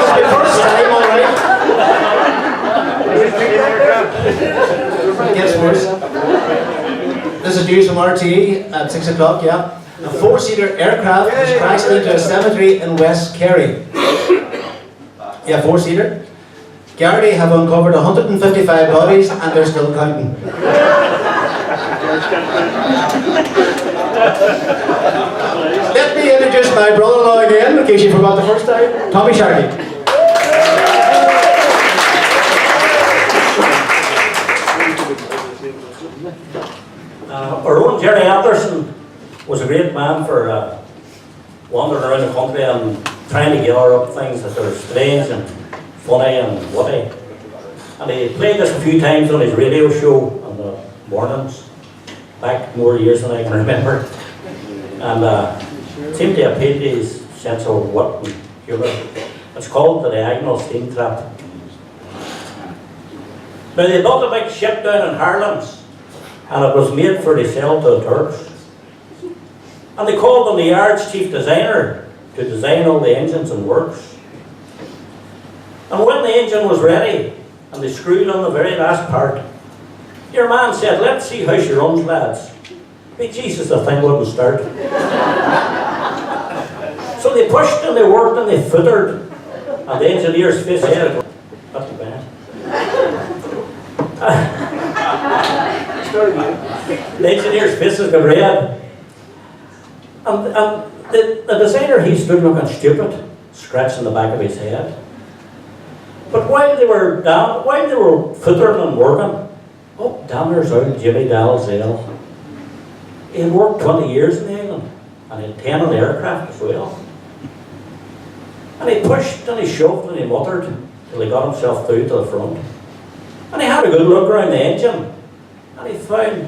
is the first time, alright. It gets worse. This is news from RTE at 6 o'clock, yeah. A 4-seater aircraft has crashed into a cemetery in West Kerry. Yeah, 4-seater. Gardaí have uncovered 155 bodies and they're still counting. Let me introduce my brother-in-law again, in case you forgot the first time. Tommy Sharkey. Our own Jerry Anderson was a great man for wandering around the country and trying to gather up things that are strange and funny and witty. And he played this a few times on his radio show on the mornings, back more years than I can remember. And seemed to appeal to his sense of wit and humour. It's called the Diagonal Steam Trap. Now they built a big ship down in Ireland, and it was made for the sale to the Turks. And they called him the yard's chief designer to design all the engines and works. And when the engine was ready, and they screwed on the very last part, your man said, "Let's see how she runs, lads." Hey, Jesus, the thing wouldn't start. So they pushed and they worked and they footered, and the engineer's face said, "Not too bad." The engineer's faces got red. And the designer, he stood looking stupid, scratching the back of his head. But while they were footering and working, oh, down there's old Jimmy Dalzell. He had worked 20 years in England, and he had 10 on the aircraft as well. And he pushed and he shoved and he muttered till he got himself through to the front. And he had a good look around the engine, and he found,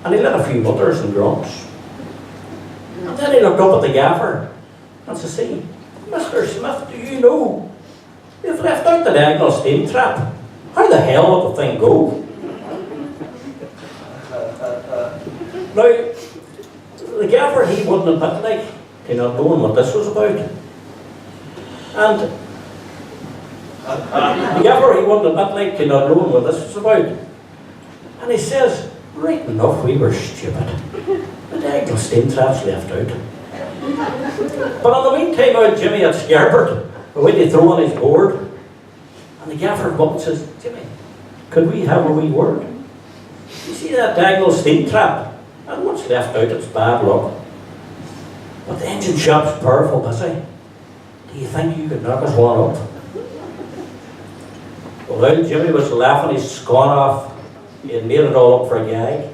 and he let a few mutters and grunts. And then he looked up at the gaffer and said, "See, Mr. Smith, do you know, you've left out the diagonal steam trap. How the hell would the thing go?" Now, the gaffer, he wouldn't admit, like, to not knowing what this was about. And the gaffer, he wouldn't admit, like, to not knowing what this was about. And he says, "Right enough, we were stupid. The diagonal steam trap's left out." But in the meantime, old Jimmy had scarpered away to throw on his board. And the gaffer come up and says, "Jimmy, could we have a wee word? You see that diagonal steam trap? And what's left out, it's bad luck. But the engine shop's powerful busy. Do you think you could knock us one up?" Well, old Jimmy was laughing his scone off. He had made it all up for a gag.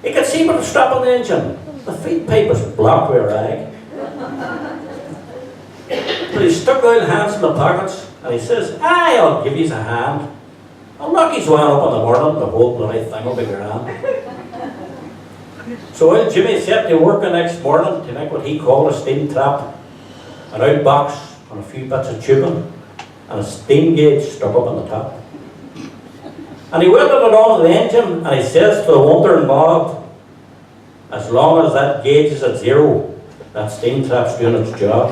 He could see but a strap on the engine. The feed pipe was blocked with a rag. But he stuck old hands in the pockets and he says, "Aye, I'll give you a hand. I'll knock his one up in the morning, the whole bloody thing will be grand." So old Jimmy set to work the next morning to make what he called a steam trap, an out box and a few bits of tubing, and a steam gauge stuck up on the top. And he welded it onto the engine and he says to the wondering mob, "As long as that gauge is at 0, that steam trap's doing its job."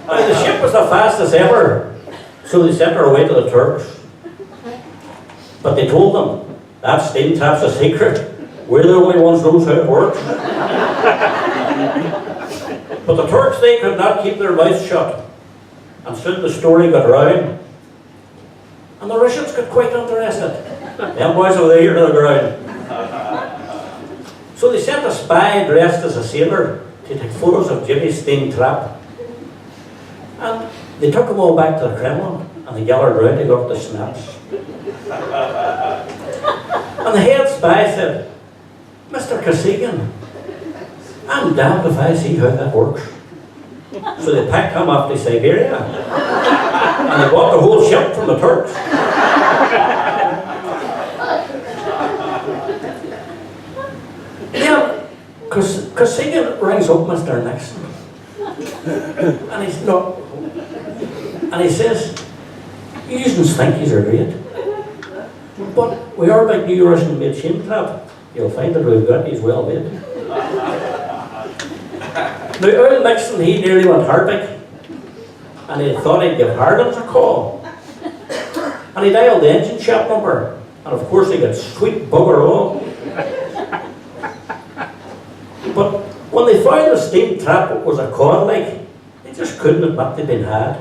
Now, the ship was the fastest ever, so they sent her away to the Turks. But they told them, "That steam trap's a secret. We're the only ones who knows how it works." But the Turks, they could not keep their mouths shut. And soon the story got round. And the Russians got quite interested. Them boys over there to the ground. So they sent a spy dressed as a sailor to take photos of Jimmy's steam trap. And they took them all back to the Kremlin, and they gathered round to look at the snaps. And the head spy said, "Mr. Kosygin, I'm damned if I see how that works." So they packed him off to Siberia, and they bought the whole ship from the Turks. Yeah, because he rings up Mr. Nixon, and he's not, and he says, "You useless think he's great, but we are like New Russian made shame trap. You'll find that we've got these well made." Now, Earl Nixon, he nearly went heartbreak, and he thought he'd give Harlan's a call, and he dialed the engine shop number, and of course he got sweet bugger all. But when they found the steam trap was a cod like, they just couldn't admit they'd been had.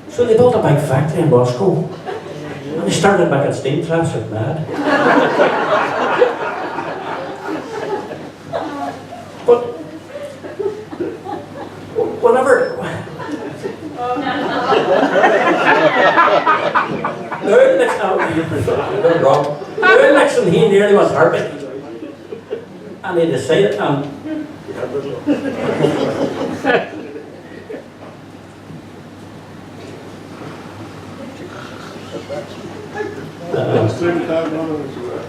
So they built a big factory in Moscow, and they started making steam traps like mad. But whenever Earl Nixon, he nearly was heartbreak, and he decided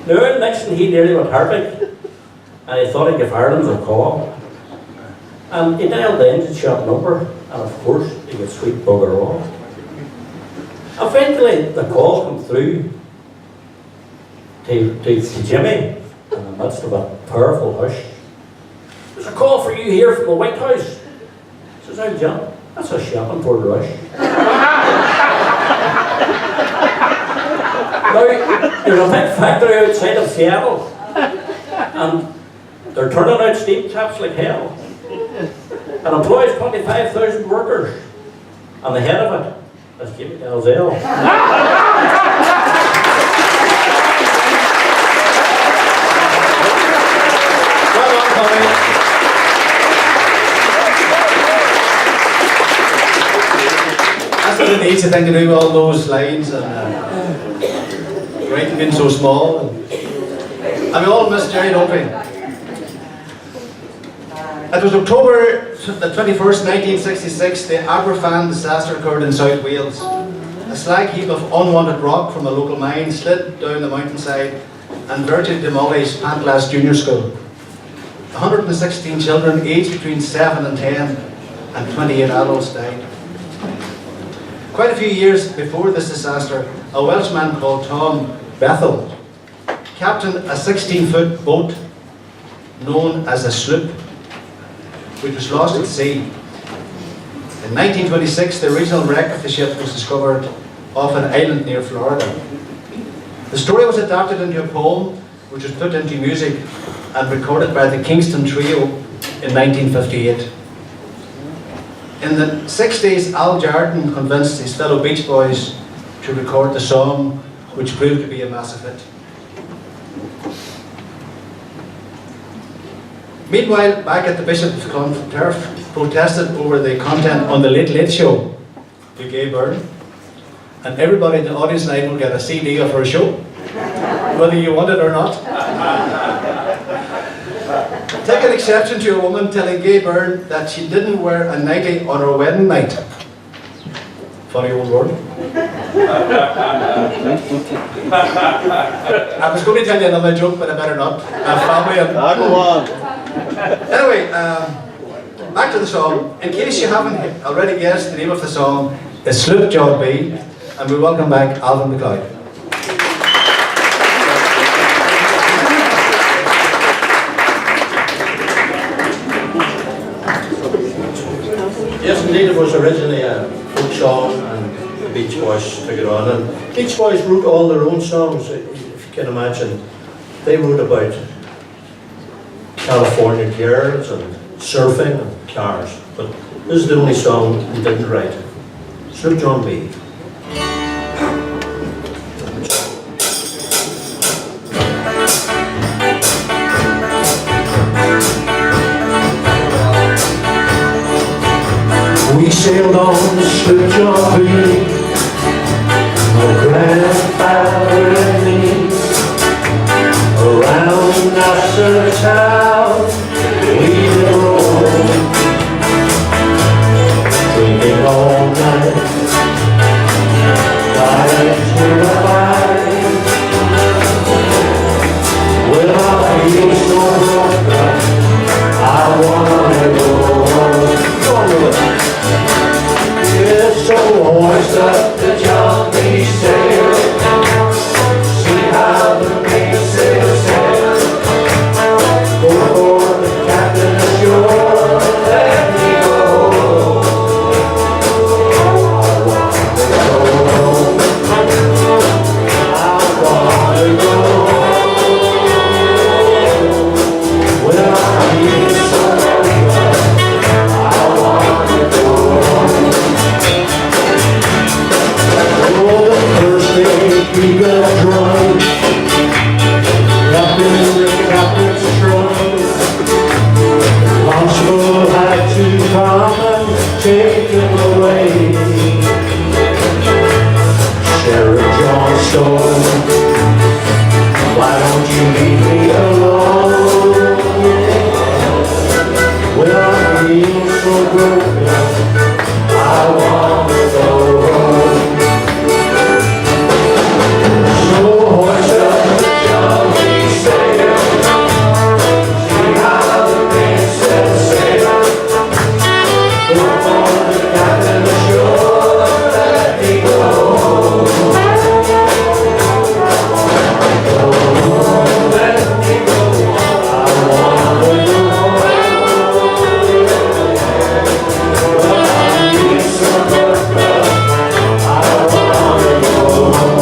Earl Nixon, he nearly went heartbreak, and he thought he'd give Ireland a call. And he dialed the engine shop number, and of course he got sweet bugger all. Eventually the call come through to Jimmy in the midst of a powerful hush. "There's a call for you here from the White House." Says, "Oh, John, that's a shopping for the rush." Now, there's a big factory outside of Seattle, and they're turning out steam taps like hell. It employs 25,000 workers, and the head of it is Jimmy Dalzell. Well done, Tommy. That's what it needs, I think, to do all those lines and writing being so small. And we all miss Jerry, don't we? It was October the 21st, 1966, the Aberfan disaster occurred in South Wales. A slag heap of unwanted rock from a local mine slid down the mountainside and virtually demolished Pantlas Junior School. 116 children aged between 7 and 10 and 28 adults died. Quite a few years before this disaster, a Welshman called Tom Bethel captained a 16-foot boat known as a sloop, which was lost at sea. In 1926, the original wreck of the ship was discovered off an island near Florida. The story was adapted into a poem, which was put into music and recorded by the Kingston Trio in 1958. In the 60s, Al Jardine convinced his fellow Beach Boys to record the song, which proved to be a massive hit. Meanwhile, back at the Bishop's Clontarf, protested over the content on the Late Late Show to Gay Byrne, and everybody in the audience tonight will get a CD of her show, whether you want it or not. Take an exception to a woman telling Gay Byrne that she didn't wear a nightie on her wedding night. Funny old word. I was going to tell you another joke, but I better not. Family and go on. Anyway, back to the song. In case you haven't already guessed, the name of the song is Sloop John B, and we welcome back Alvin McLeod. Yes, indeed, it was originally a folk song, and the Beach Boys took it on. And Beach Boys wrote all their own songs, if you can imagine. They wrote about California girls and surfing and cars, but this is the only song he didn't write. Sloop John B. We sailed on the sloop John B, my grandfather and me, around Nassau town we rode, drinking all night, dying to the fire, with our heels so bright. so broken, I wanna go home. So hoist up the jolly sail, see how the men set sail. Go on the captain ashore, let me go home. Let me go home, I wanna go home. I need some good love, I wanna go home.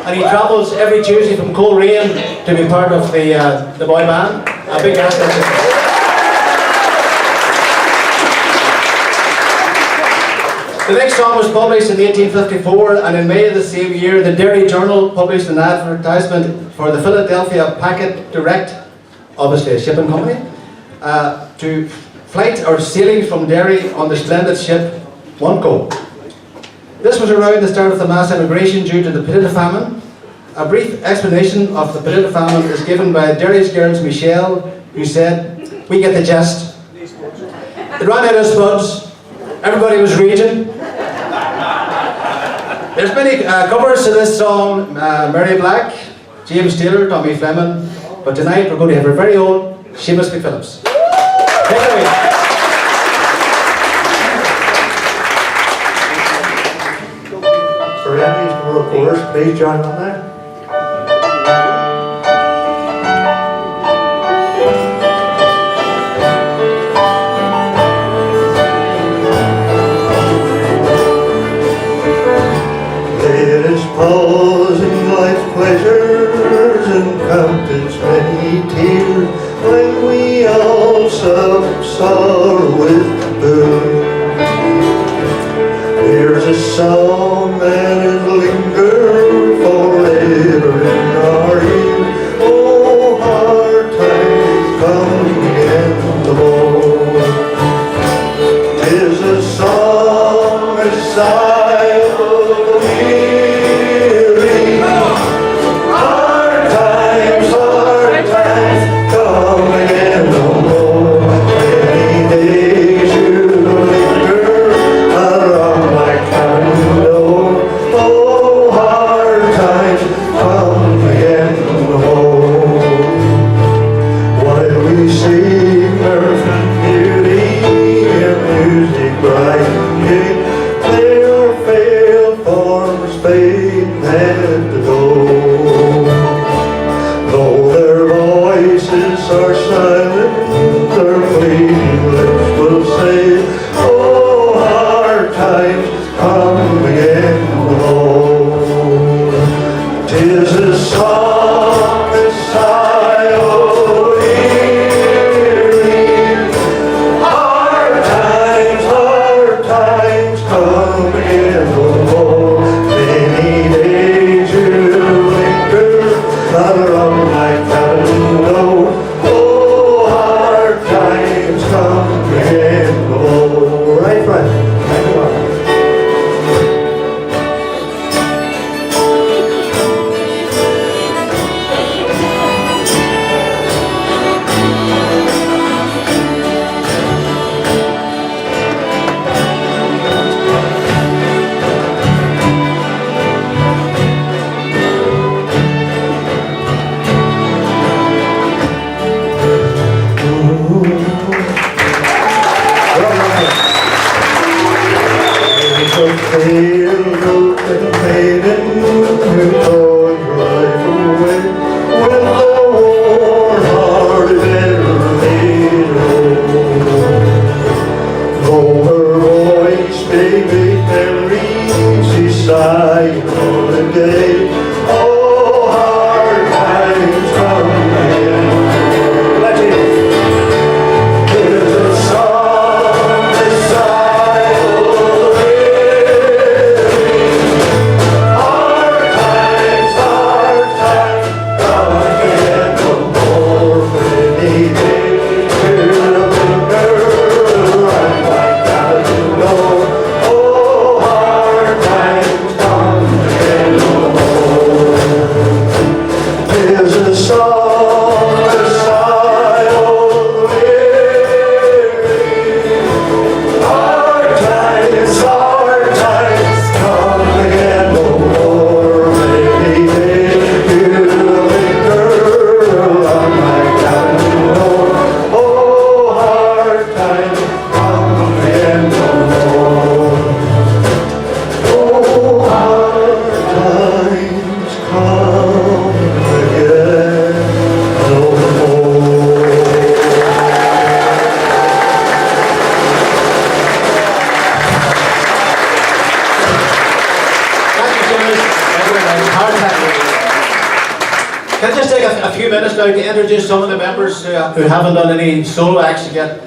And he travels every Tuesday from Coleraine to be part of the boy band. A big asset. The next song was published in 1854, and in May of the same year, the Derry Journal published an advertisement for the Philadelphia Packet Direct, obviously a shipping company, to flight or sailing from Derry on the splendid ship Wonko. This was around the start of the mass emigration due to the potato famine. A brief explanation of the potato famine is given by Derry's girls Michelle, who said, "We get the gist. They ran out of spuds, everybody was raging." There's many covers to this song, Mary Black, James Taylor, Tommy Fleming, but tonight we're going to have our very own Seamus McPhillips. Take it away. For any more chorus, please join on there. Let us pause in life's pleasures and count its many tears when we all sorrow with the boon. There's a song that has lingered forever in our ears. Oh, hard times come again the more. 'Tis a song, a sigh of the weary. Hard times come again no more. Any day tale of the maiden who go and drive away with the warm-hearted maid. Though her voice may make memories, she sighed on a day. Oh, hard times come again. Let's hear it. Here's a song, a sigh of the weary. Hard times come again. No more rainy days. Here's a little girl, I'm like that to know. Oh, hard times come again. No more. Here's a song, a sigh of the weary. Hard times come again. No more rainy days. Here's a little girl, I'm like that to know. Oh, hard times come again. No more. Oh, hard times come again. No more. Thank you so much. Thank you very much. Hard time. Can I just take a few minutes now to introduce some of the members who haven't done any solo acts yet?